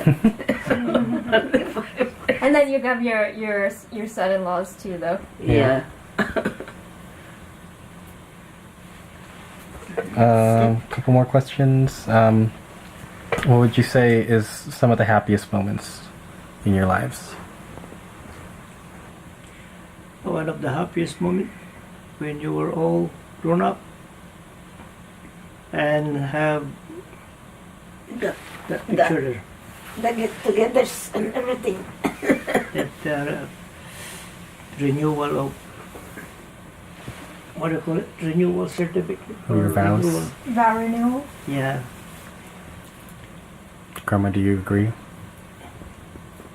And then you have your son-in-laws too, though. yeah. Couple more questions. What would you say is some of the happiest moments in your lives? one of the happiest moments when you were all grown up and have The picture there. The get-togethers and everything. That renewal of what do you call it? Renewal certificate. Your vows. Renewal. Vow renewal. Yeah. Grandma, do you agree?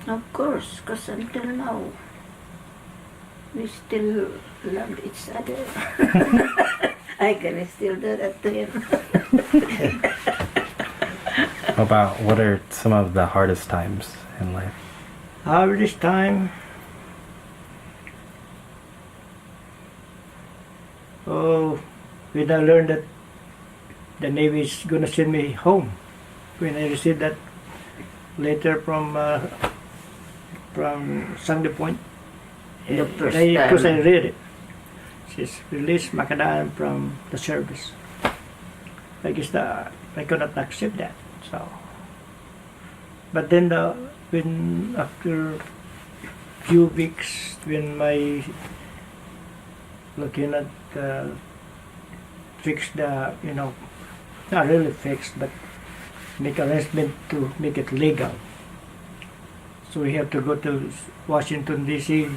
Of course, because until now, we still love each other. I can still do that to him. About what are some of the hardest times in life? Hardest time. Oh, when I learned that the Navy is gonna send me home. When I received that letter from Sandy Point, The first because I time. read it. She's released Macadaan from the service. I guess I could not accept that. So, but then when after few weeks, when my lieutenant fixed not really fixed, but make arrangement to make it legal. So we have to go to Washington D.C.,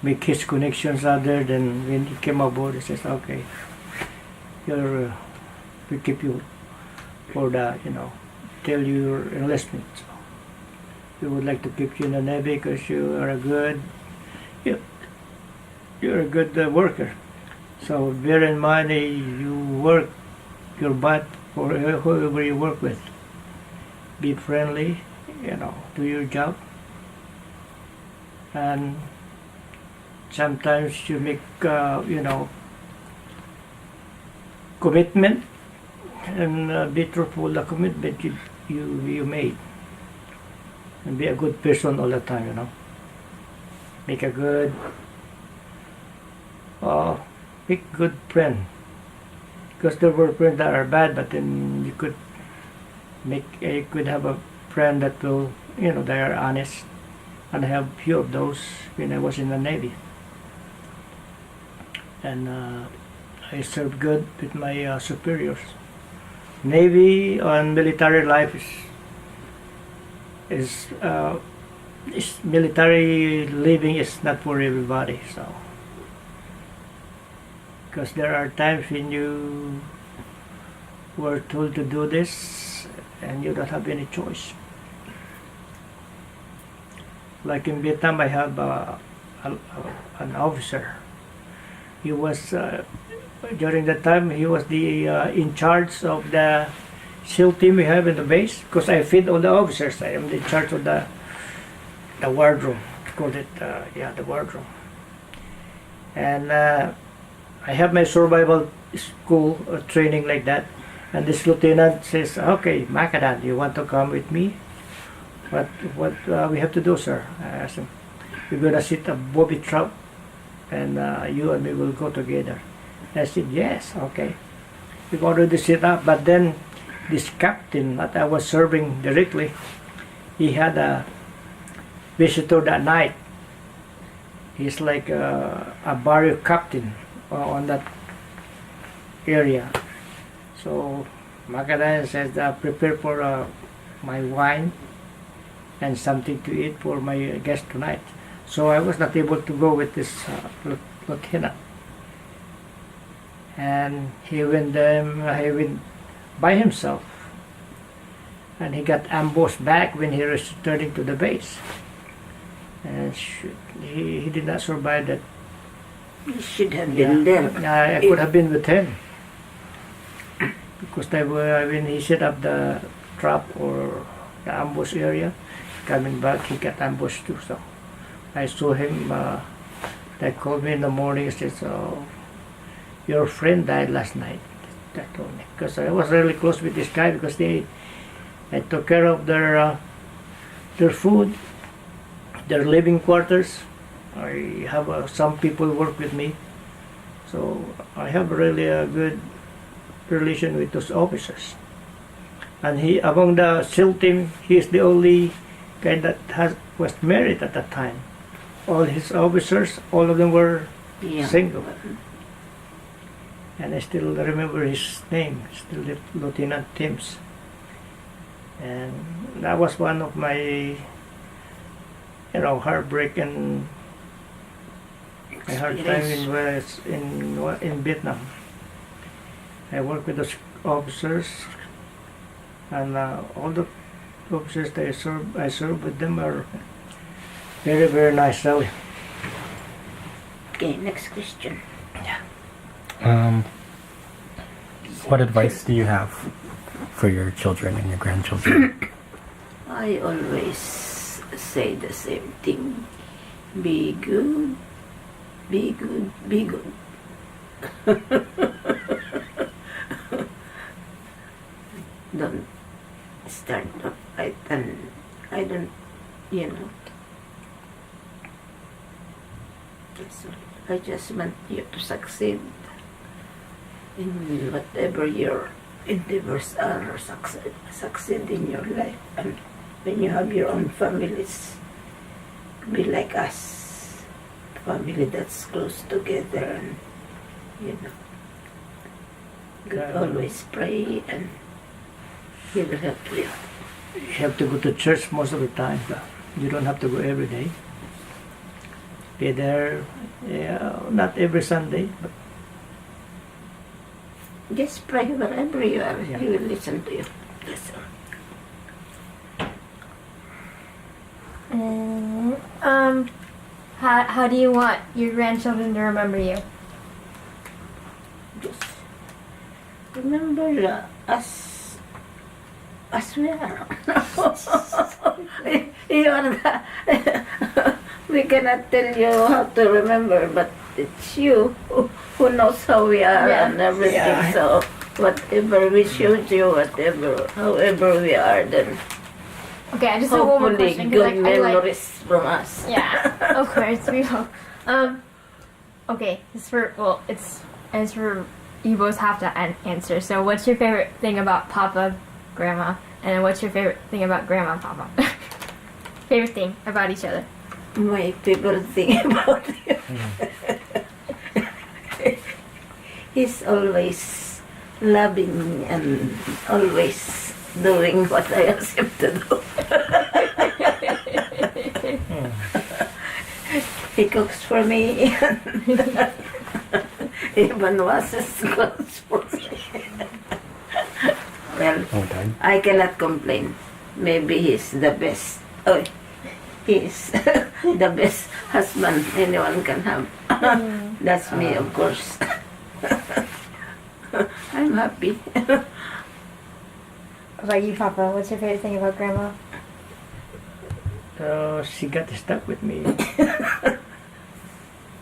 make his connections other than when he came aboard. He says, "Okay, we keep you for the till your enlistment. So we would like to keep you in the Navy because you are you're a good worker. So bear in mind you work your butt for whoever you work with. Be friendly, do your job, and sometimes you make commitment and be truthful the commitment you made, and be a good person all the time. Make a good friend, because there were friends that are bad, but then you could have a friend that will they are honest, and I have few of those when I was in the Navy, and I served good with my superiors. Navy and military life is military living is not for everybody. So, because there are times when you were told to do this and you don't have any choice. Like in Vietnam, I have an officer. He was during that time he was the in charge of the SEAL team we have in the base. Because I feed all the officers, I am in charge of the wardroom. Called it the wardroom. And I have my survival school training like that. And this lieutenant says, "Okay, Macadaan, you want to come with me? What we have to do, sir?" I asked him. "We're gonna sit a booby trap, and you and me will go together." I said, "Yes, okay." We've already set up, but then this captain that I was serving directly, he had a visitor that night. He's like a barrio captain on that area. So Macadaan says, "Prepare for my wine and something to eat for my guest tonight." So I was not able to go with this lieutenant. And he went by himself. And he got ambushed back when he was returning to the base. And he did not survive that. You should have been there. I could have been with him. Because when he set up the trap or the ambush area, coming back, he got ambushed too. So I saw him. They called me in the morning and said, "Oh, your friend died last night." They told me. Because I was really close with this guy because I took care of their food, their living quarters. I have some people work with me. So I have really a good relation with those officers. And among the SEAL team, he is the only guy that was married at that time. All his officers, all of them were single. And I still remember his name, still Lieutenant Timms. And that was one of my, heartbreak and my hard time in Vietnam. I worked with those officers, and all the officers that I served with them are very, very nice, really. Okay, next question. What advice do you have for your children and your grandchildren? I always say the same thing. Be good, be good, be good. Don't start a fight, and I don't, I just want you to succeed in whatever your endeavors are, succeed in your life. And when you have your own families, be like us, family that's close together, and God always pray, and He will help you. You have to go to church most of the time. You don't have to go every day. Be there, not every Sunday, but just pray wherever you are. He will listen to you. That's all. How do you want your grandchildren to remember you? Just remember us we are. We cannot tell you how to remember, but it's you who knows how we are and everything. Yeah. So whatever we showed you, however we are, then okay, I just have one more hopefully question. good memories from us. Yeah, of course we will. Okay, it's for you both have to answer. So, what's your favorite thing about Papa, Grandma, and what's your favorite thing about Grandma, Papa? Favorite thing about each other. My favorite thing about him. He's always loving and always doing what I ask him to do. He cooks for me. Even washes clothes for me. Well, Okay. I cannot complain. Maybe he's the best. Oh, he's the best husband anyone can have. That's me, of course. I'm happy. What about you, Papa? What's your favorite thing about Grandma? She got stuck with me.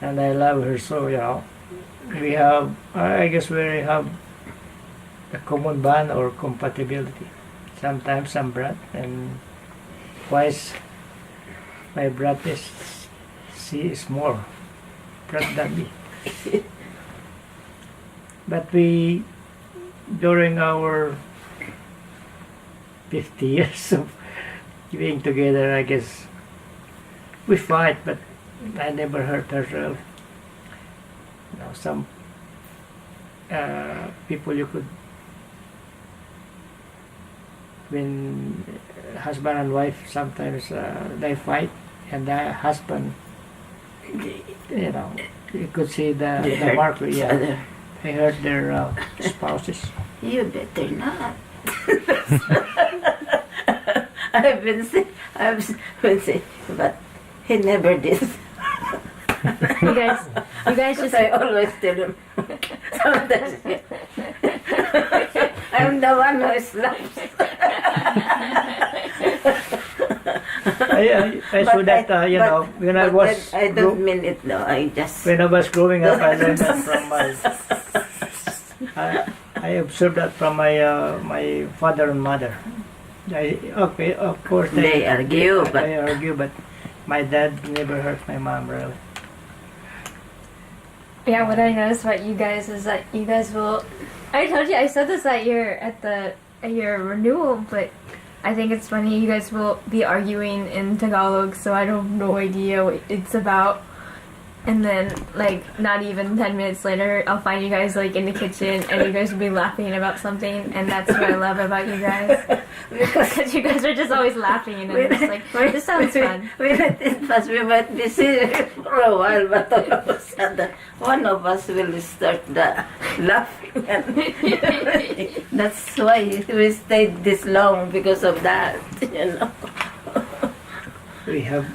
And I love her so, We have, I guess we have a common bond or compatibility. Sometimes I'm brat, and twice my brat she is more brat than me. But we, during our 50 years of being together, I guess we fight, but I never hurt her really. Some people you could, when husband and wife sometimes they fight, and the husband, you could see the mark. Yeah, they hurt their spouses. You better not. I've been saying, but he never did. You guys just I always tell him. Sometimes I'm the one who slaps. I saw that, when I was I don't mean it though. I just. when I was growing up, I learned that from my. I observed that from my father and mother. Okay, of course They argue, but they argue, but my dad never hurt my mom really. Yeah, what I noticed about you guys is that you guys will. I told you, I said this at your renewal, but I think it's funny. You guys will be arguing in Tagalog, so I have no idea what it's about. And then, like, not even 10 minutes later, I'll find you guys, like, in the kitchen, and you guys will be laughing about something, and that's what I love about you guys. Because you guys are just always laughing, and I'm just like, this sounds fun. we might be serious for a while, but all of a sudden, one of us will start laughing. And that's why we stayed this long, because of that, We have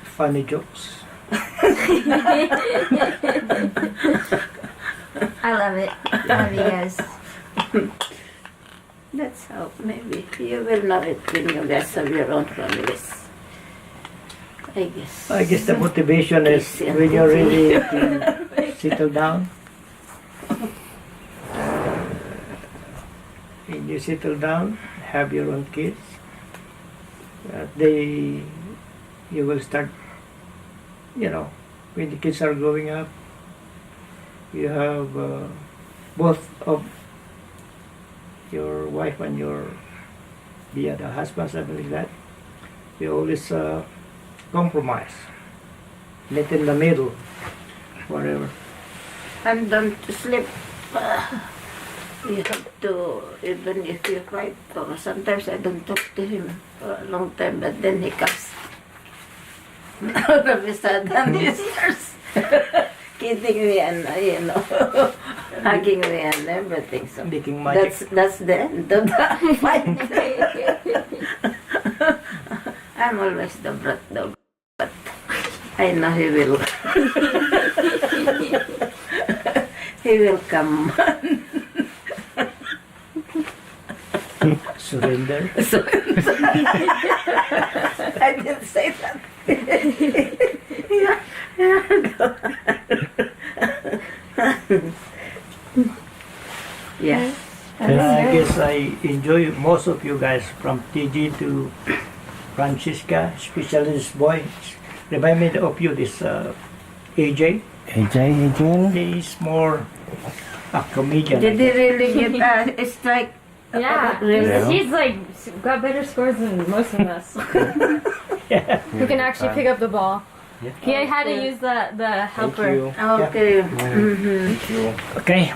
funny jokes. I love it. Love you guys. That's how maybe you will know it when you guys have your own families. I guess the motivation is when you're ready to settle down. When you settle down, have your own kids, you will start, when the kids are growing up, you have both of your wife and the other husband, something like that. You always compromise, meet in the middle, whatever. And don't sleep. You have to, even if you fight, or sometimes I don't talk to him for a long time, but then he comes. All of a sudden he starts kidding me and hugging me and everything. So Making magic. that's the end of the fight. I'm always the brat dog, but I know he will. He will come. Surrender. I didn't say that. Yeah. I guess I enjoy most of you guys, from TG to Francisca, especially this boy. Remind me of you, this AJ. Adrian? He's more a comedian. Did he really get a strike? Yeah, Really? he's like got better scores than most of us. Yeah. Who can actually pick up the ball? Yeah. He had to use the helper. Okay. Thank you. Okay.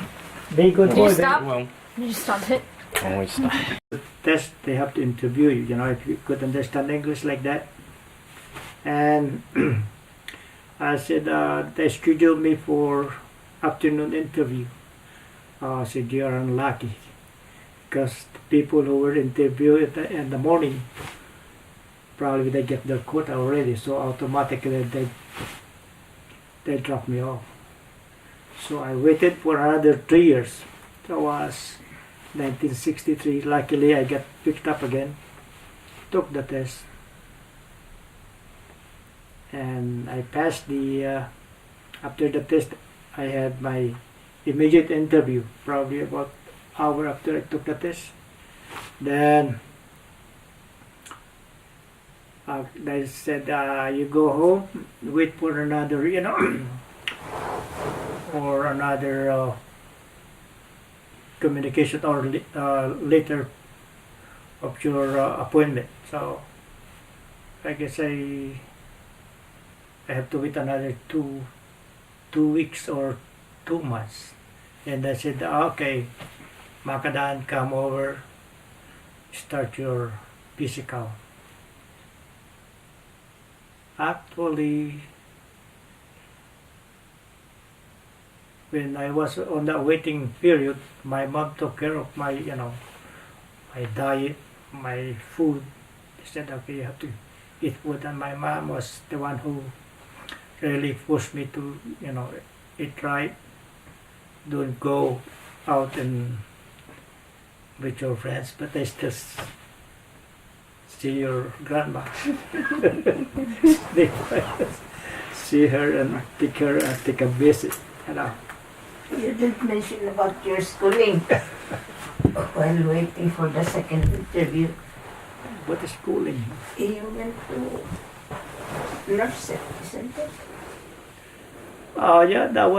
Very good Did you boy. stop? Well, You just stopped it. always stop. Test, they have to interview you, if you could understand English like that. And I said, they scheduled me for afternoon interview. I said, you are unlucky because the people who were interviewed in the morning, probably they get their quota already, so automatically they dropped me off. So I waited for another 3 years. That was 1963. Luckily, I got picked up again, took the test, and I passed the. After the test, I had my immediate interview, probably about an hour after I took the test. Then they said, you go home, wait for another, or another communication or later of your appointment. So I guess I have to wait another two weeks or 2 months. And I said, okay, Macadaan, come over, start your physical. Actually, when I was on the waiting period, my mom took care of my, my diet, my food. She said, okay, you have to eat food. And my mom was the one who really pushed me to, eat right. Don't go out and with your friends, but I still see your grandma. See her and take a visit. You didn't mention about your schooling while waiting for the second interview. What is schooling? You went to nursing, isn't it? Yeah, that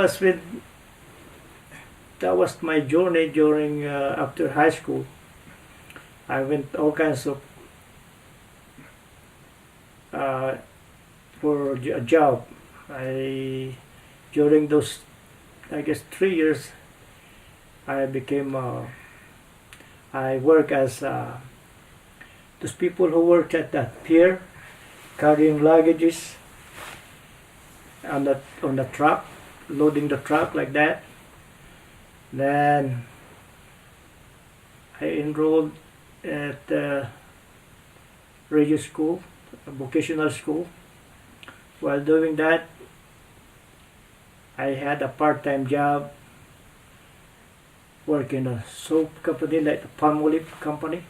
was my journey during after high school. I went all kinds of for a job. During those, I guess, 3 years, I became I work as those people who work at that pier, carrying luggages on the truck, loading the truck like that. Then I enrolled at radio school, a vocational school. While doing that, I had a part-time job working in a soap company, like the Palmolive company.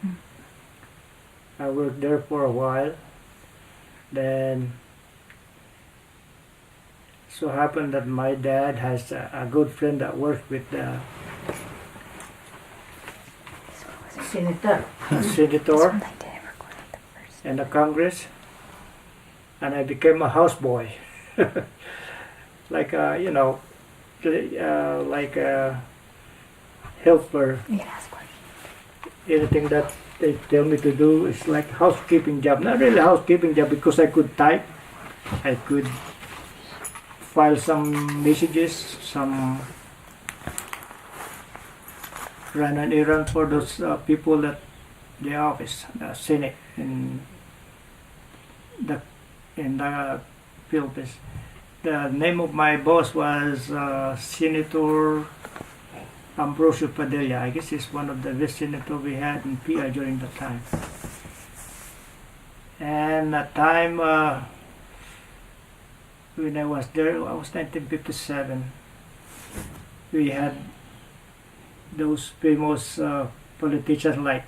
I worked there for a while. Then so happened that my dad has a good friend that worked with the Senator. senator and the Congress, and I became a houseboy, like like a helper. You can ask questions. Anything that they tell me to do is like housekeeping job. Not really housekeeping job because I could type, I could file some messages, run an errand for those people at the office, the Senate in the Philippines. The name of my boss was Senator Ambrosio Padilla. I guess he's one of the best senators we had in PI during that time. And at time when I was there, I was 1957. We had those famous politicians like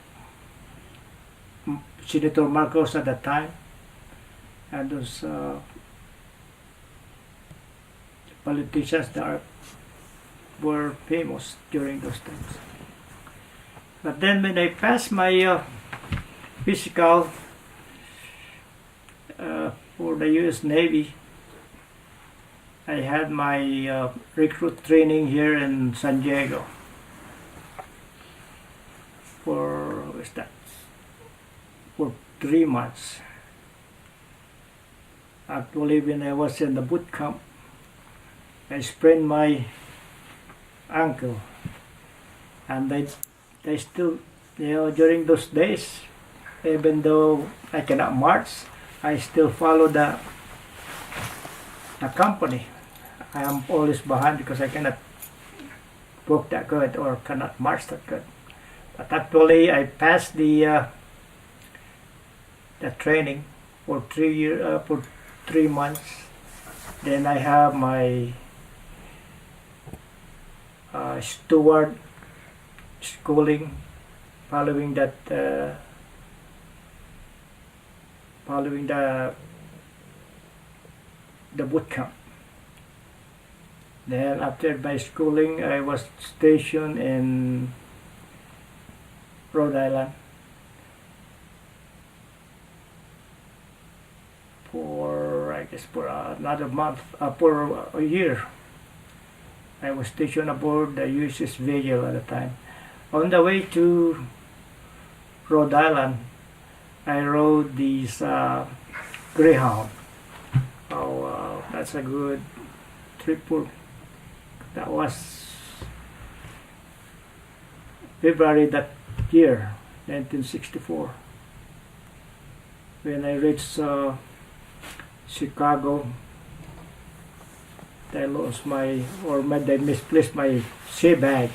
Senator Marcos at that time, and those politicians that were famous during those times. But then when I passed my physical for the U.S. Navy, I had my recruit training here in San Diego for 3 months. Actually, when I was in the boot camp, I sprained my ankle, and they still, during those days, even though I cannot march, I still follow the the company. I am always behind because I cannot walk that good or cannot march that good. But actually, I passed the training for 3 months. Then I have my steward schooling, following that, following the boot camp. Then after my schooling, I was stationed in Rhode Island for, I guess, for another month, for a year. I was stationed aboard the USS Vigil at the time. On the way to Rhode Island, I rode these Greyhound. Oh, that's a good trip. That was February that year, 1964. When I reached Chicago, I lost they misplaced my sea bag,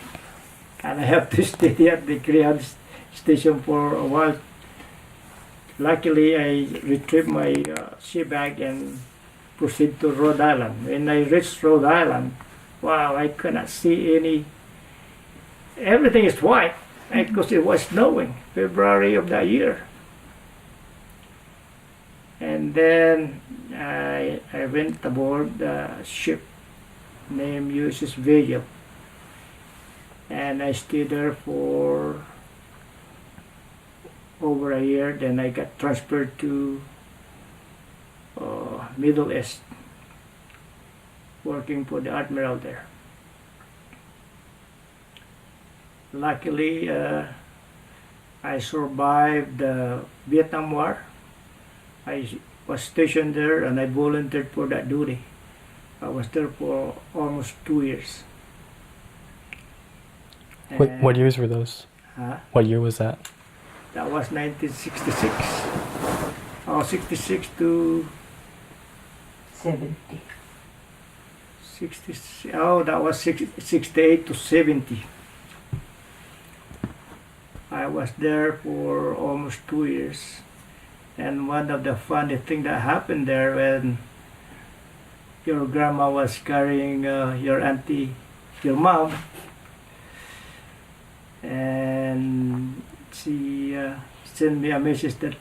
and I have to stay at the Greyhound station for a while. Luckily, I retrieved my sea bag and proceed to Rhode Island. When I reached Rhode Island, wow, I could not see any. Everything is white because it was snowing February of that year. And then I went aboard the ship named USS Vigil, and I stayed there for over a year. Then I got transferred to Middle East, working for the admiral there. Luckily, I survived the Vietnam War. I was stationed there and I volunteered for that duty. I was there for almost 2 years. What years were those? What year was that? That was 1966. Oh, 66 to 70. 60. Oh, that was 68 to 70. I was there for almost 2 years. And one of the funny things that happened there, when your grandma was carrying your auntie, your mom, and she sent me a message that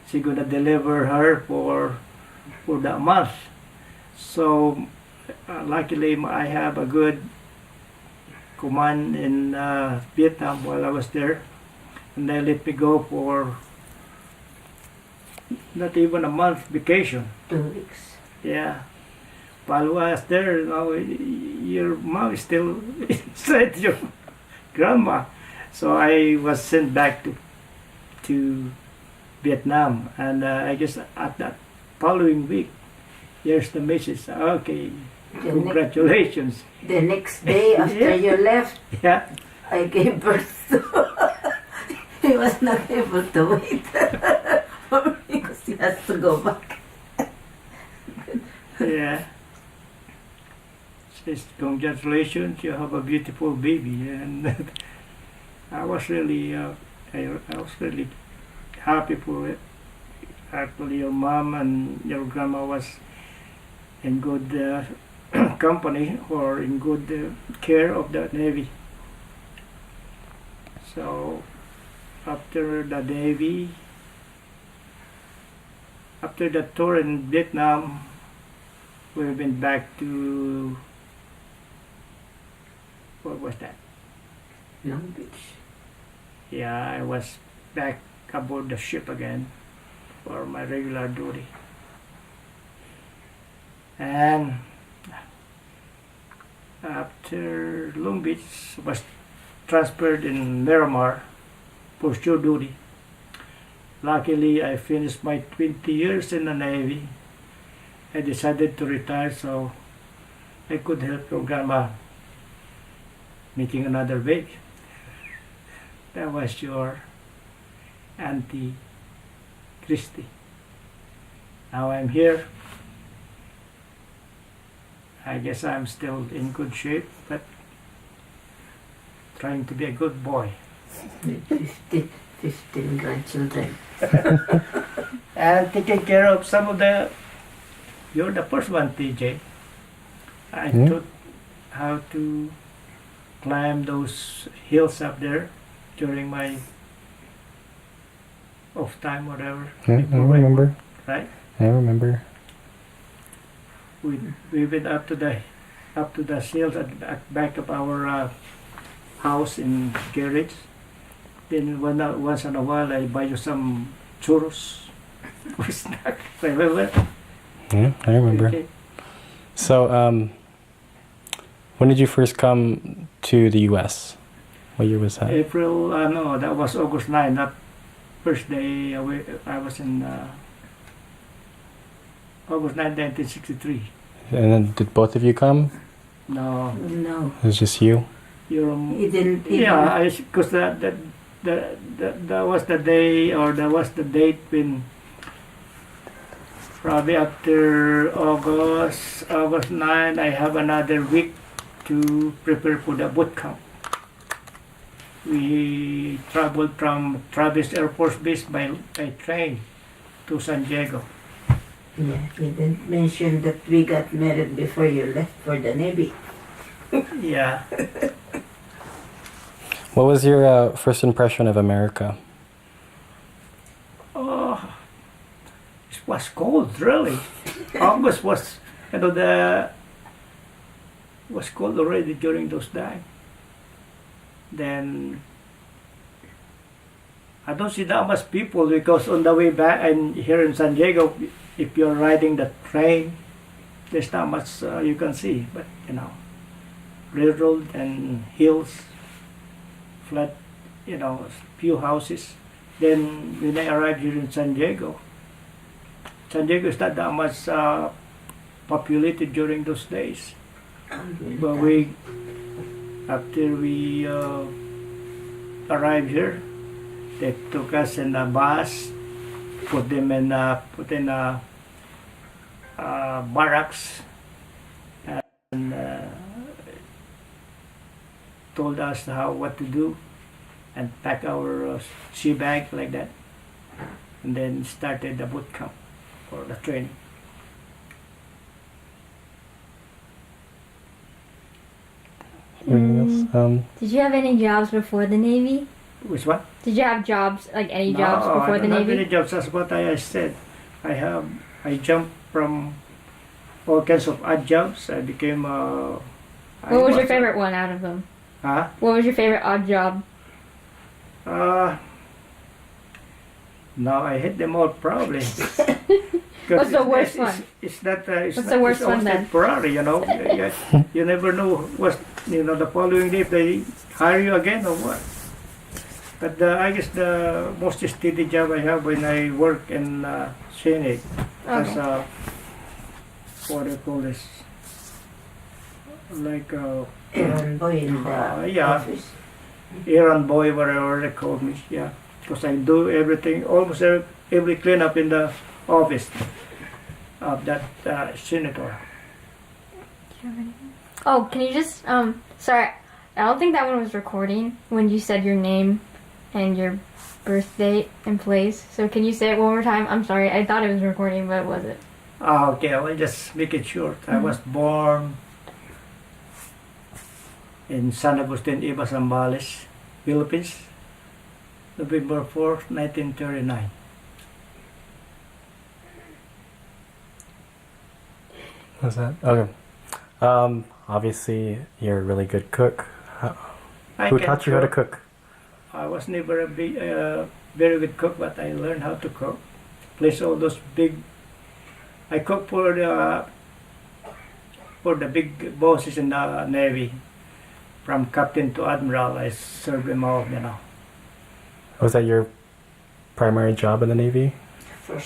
she gonna deliver her for that month. So luckily, I have a good command in Vietnam while I was there, and they let me go for not even a month vacation. 2 weeks. Yeah. While I was there, your mom is still inside your grandma. So I was sent back to Vietnam, and I guess at that following week, here's the message. Okay, congratulations. The next day after you left, Yeah. I gave birth to. He was not able to wait for me because he has to go back. Yeah. Says congratulations, you have a beautiful baby, and I was really, I was really happy for it. Actually, your mom and your grandma was in good company or in good care of the Navy. So after the Navy, after the tour in Vietnam, we went back to, what was that? Long Beach. Yeah, I was back aboard the ship again for my regular duty. And after Long Beach, was transferred in Miramar for shore duty. Luckily, I finished my 20 years in the Navy. I decided to retire so I could help your grandma making another baby. That was your Auntie Christy. Now I'm here I guess I'm still in good shape, but trying to be a good boy. 15 grandchildren. And taking care of some of the... You're the first one, TJ. I taught how to climb those hills up there during my off time, whatever. I remember. Right? I remember. We went up to the hills at the back of our house in garage. Then once in a while I buy you some churros or snack. Remember? Yeah, I remember. Okay. So, when did you first come to the U.S.? What year was that? April, no, that was August 9, that first day I was in August 9, 1963. And then did both of you come? No. No. It was just you? He didn't even... Yeah, because that was the day, or that was the date when probably after August 9, I have another week to prepare for the boot camp. We traveled from Travis Air Force Base by train to San Diego. Yeah, he didn't mention that we got married before you left for the Navy. Yeah. What was your first impression of America? Oh, it was cold, really. August was, was cold already during those days. Then I don't see that much people because on the way back and here in San Diego, if you're riding the train, there's not much you can see. But railroad and hills, flat, few houses. Then when I arrived here in San Diego is not that much populated during those days. But after we arrived here, they took us in a bus, put in a barracks, and told us what to do, and pack our sea bag like that, and then started the boot camp for the training. Did you have any jobs before the Navy? Which one? Did you have jobs, like any jobs before the I don't have Navy? any jobs. That's what I said. I jumped from all kinds of odd jobs. I became What was your favorite one out of them? Huh? What was your favorite odd job? No, I hit them all probably. What's the worst one? It's not. What's the worst one then? Temporary, you never know what the following day if they hire you again or what. But I guess the most steady job I have when I work in Zeny as what do you call this? Like Errand boy in the office. errand boy, whatever they call me. Yeah, because I do everything, almost every cleanup in the office of that senator. Oh, can you just sorry, I don't think that one was recording when you said your name and your birth date and place. So can you say it one more time? I'm sorry, I thought it was recording, but it wasn't. Okay, I'll just make it short. I was born in San Agustin, Iba, Zambales, Philippines, November 4th, 1939. What's that? Okay. Obviously, you're a really good cook. Who taught you how to cook? I was never a very good cook, but I learned how to cook. Place all those big. I cook for the big bosses in the Navy, from captain to admiral. I serve them all, Was that your primary job in the Navy?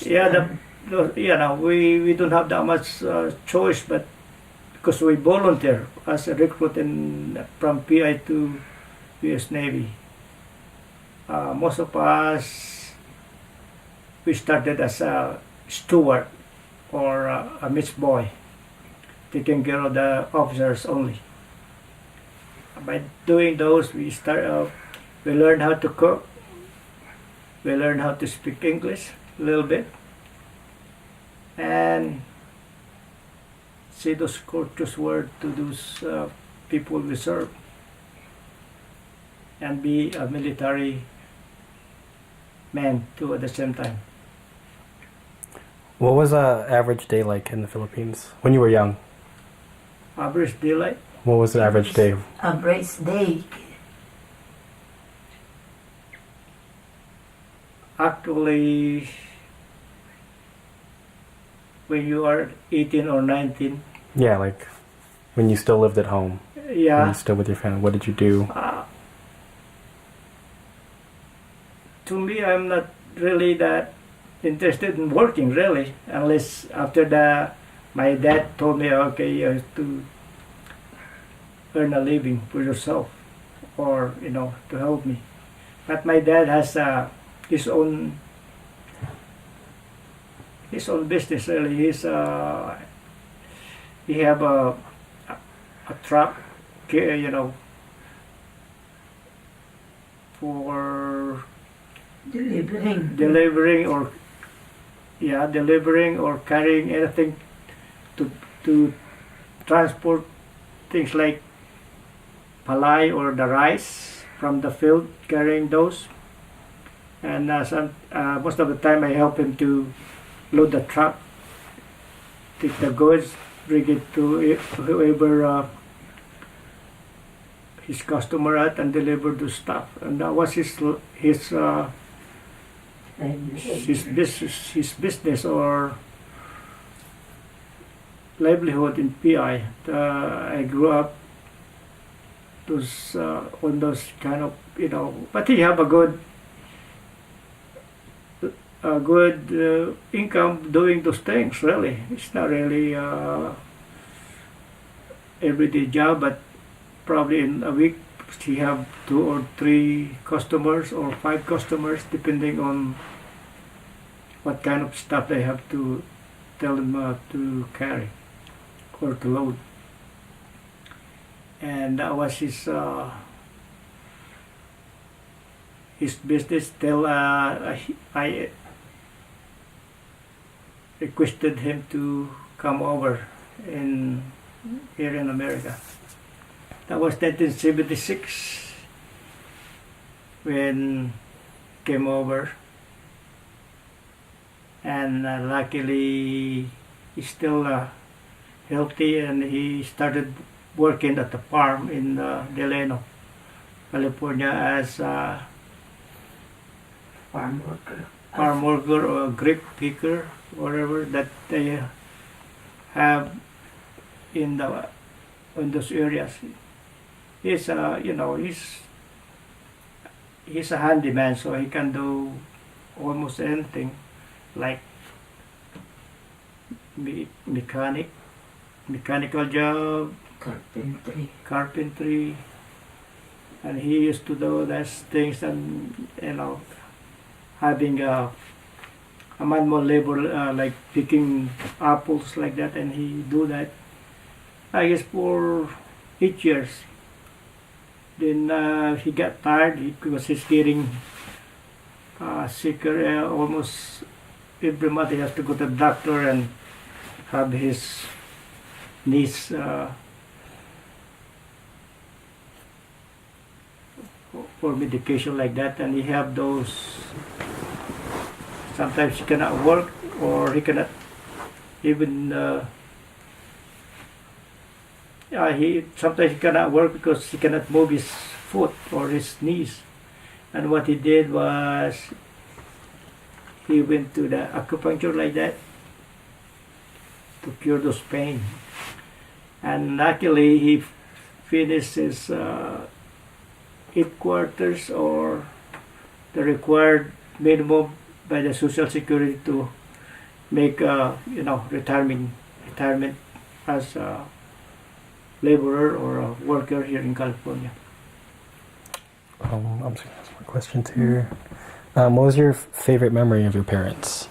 Yeah, we don't have that much choice, but because we volunteer as a recruit from PI to U.S. Navy. Most of us, we started as a steward or a mess boy. taking care of the officers only. By doing those, we learn how to cook, we learn how to speak English a little bit, and say those courteous words to those people we serve, and be a military man too at the same time. What was a average day like in the Philippines when you were young? Average daylight. What was the average day? Average day. Actually, when you are 18 or 19, Yeah, like when you still lived at home. When yeah, you still with your family. What did you do? to me, I'm not really that interested in working really, unless after my dad told me, okay, you have to earn a living for yourself, or to help me. But my dad has his own business really. He have a truck, for delivering or carrying anything to transport things like palay or the rice from the field, carrying those. And most of the time I help him to load the truck, take the goods, bring it to whoever his customer at, and deliver the stuff. And that was his business or livelihood in PI. I grew up on those kind of, but he have a good income doing those things really. It's not really everyday job, but probably in a week he have 2 or 3 customers or 5 customers, depending on what kind of stuff they have to tell them to carry or to load. And that was his business till I requested him to come over here in America. That was 1976 when he came over, and luckily he's still healthy, and he started working at the farm in Delano, California, as a farm worker or grape picker, whatever that they have in those areas. He's he's a handyman, so he can do almost anything, like mechanical job, carpentry, and he used to do those things, and having a manual labor, like picking apples like that, and he do that, I guess, for 8 years. Then he got tired because he's getting sicker. Almost every month he has to go to the doctor and have his knees for medication like that. And he have those, sometimes he cannot work, or he cannot even sometimes he cannot work because he cannot move his foot or his knees. And what he did was he went to the acupuncture like that to cure those pain. And luckily he finished his 8 quarters or the required minimum by the Social Security to make retirement as a laborer or a worker here in California. I'm just gonna ask more questions here. What was your favorite memory of your parents?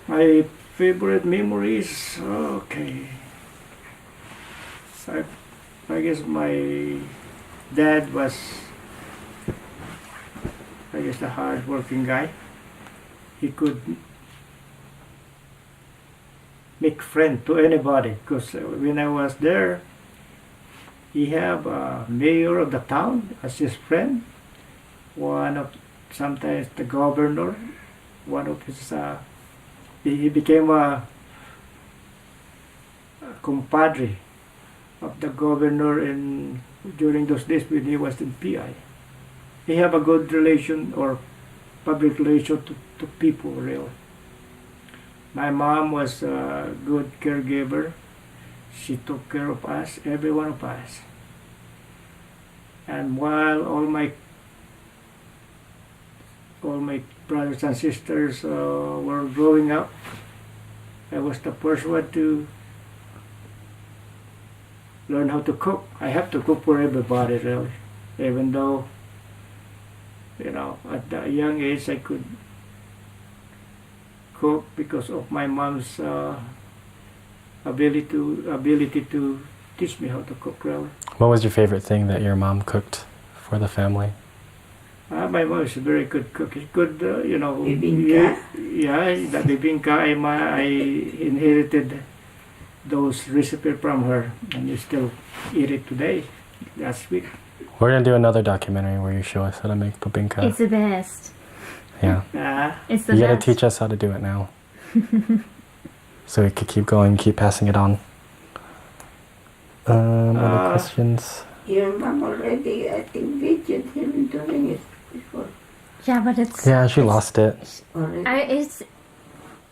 My favorite memories, okay. I guess my dad was, I guess, a hard-working guy. He could make friend to anybody, because when I was there, he have a mayor of the town as his friend, sometimes the governor, one of his, he became a compadre of the governor during those days when he was in PI. He have a good relation or public relation to people, really. My mom was a good caregiver. She took care of us, every one of us. And while all my brothers and sisters were growing up, I was the first one to learn how to cook. I have to cook for everybody, really. Even though, at a young age I could cook because of my mom's ability to teach me how to cook, really. What was your favorite thing that your mom cooked for the family? My mom is a very good cook. She could, Bibingka? Yeah, the bibingka, I inherited those recipes from her, and you still eat it today. That's sweet. We're gonna do another documentary where you show us how to make bibingka. It's the best. Yeah. It's the You best. gotta teach us how to do it now. So we could keep going, keep passing it on. Other questions? Your mom already, I think, videoed him doing it before. Yeah, but it's... Yeah, she lost it. Already.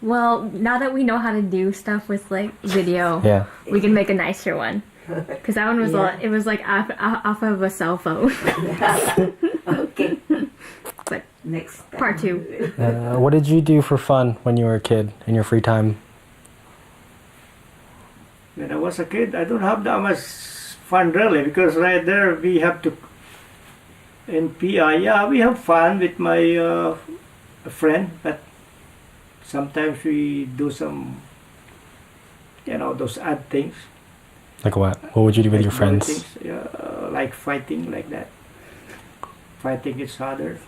Well, now that we know how to do stuff with, like, video, Yeah. we can make a nicer one. Because that one was, it was, like, off of a cell phone. Okay. But Next time. part 2. What did you do for fun when you were a kid in your free time? When I was a kid, I don't have that much fun, really, because right there we have to, in PI, yeah, we have fun with my friend, but sometimes we do some, those odd things. Like what? What would you do with your Like friends? things, like fighting, like that. Fighting each other.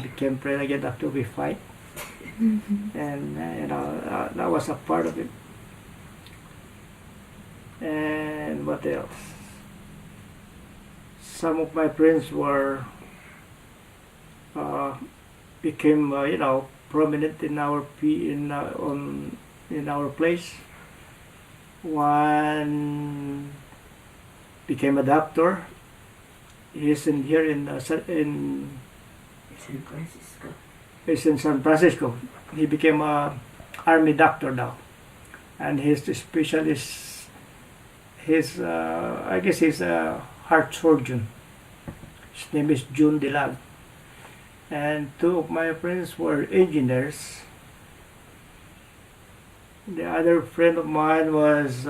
Became friends again after we fight. And, that was a part of it. And what else? Some of my friends were became prominent in our in our place. One became a doctor. He's in San Francisco. He's in San Francisco. He became a army doctor now, and his specialist. I guess he's a heart surgeon. His name is June Dilag. And two of my friends were engineers. The other friend of mine was,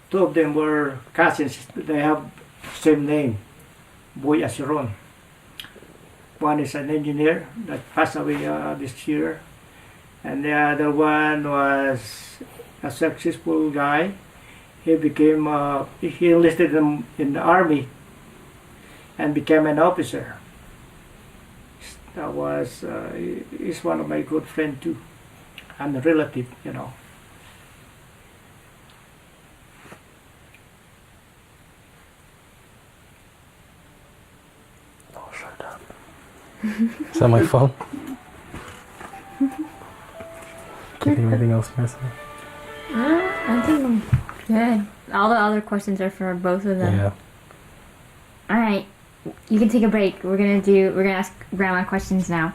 two of them were cousins. They have same name, Boy Asiron. One is an engineer that passed away this year. And the other one was a successful guy. He became, he enlisted in the army and became an officer. That was, he's one of my good friends too, and a relative, Oh, shut up. Is that my phone? Anything else you guys say? I think I'm good. All the other questions are for both of them. Yeah. Alright. You can take a break. We're gonna ask Grandma questions now.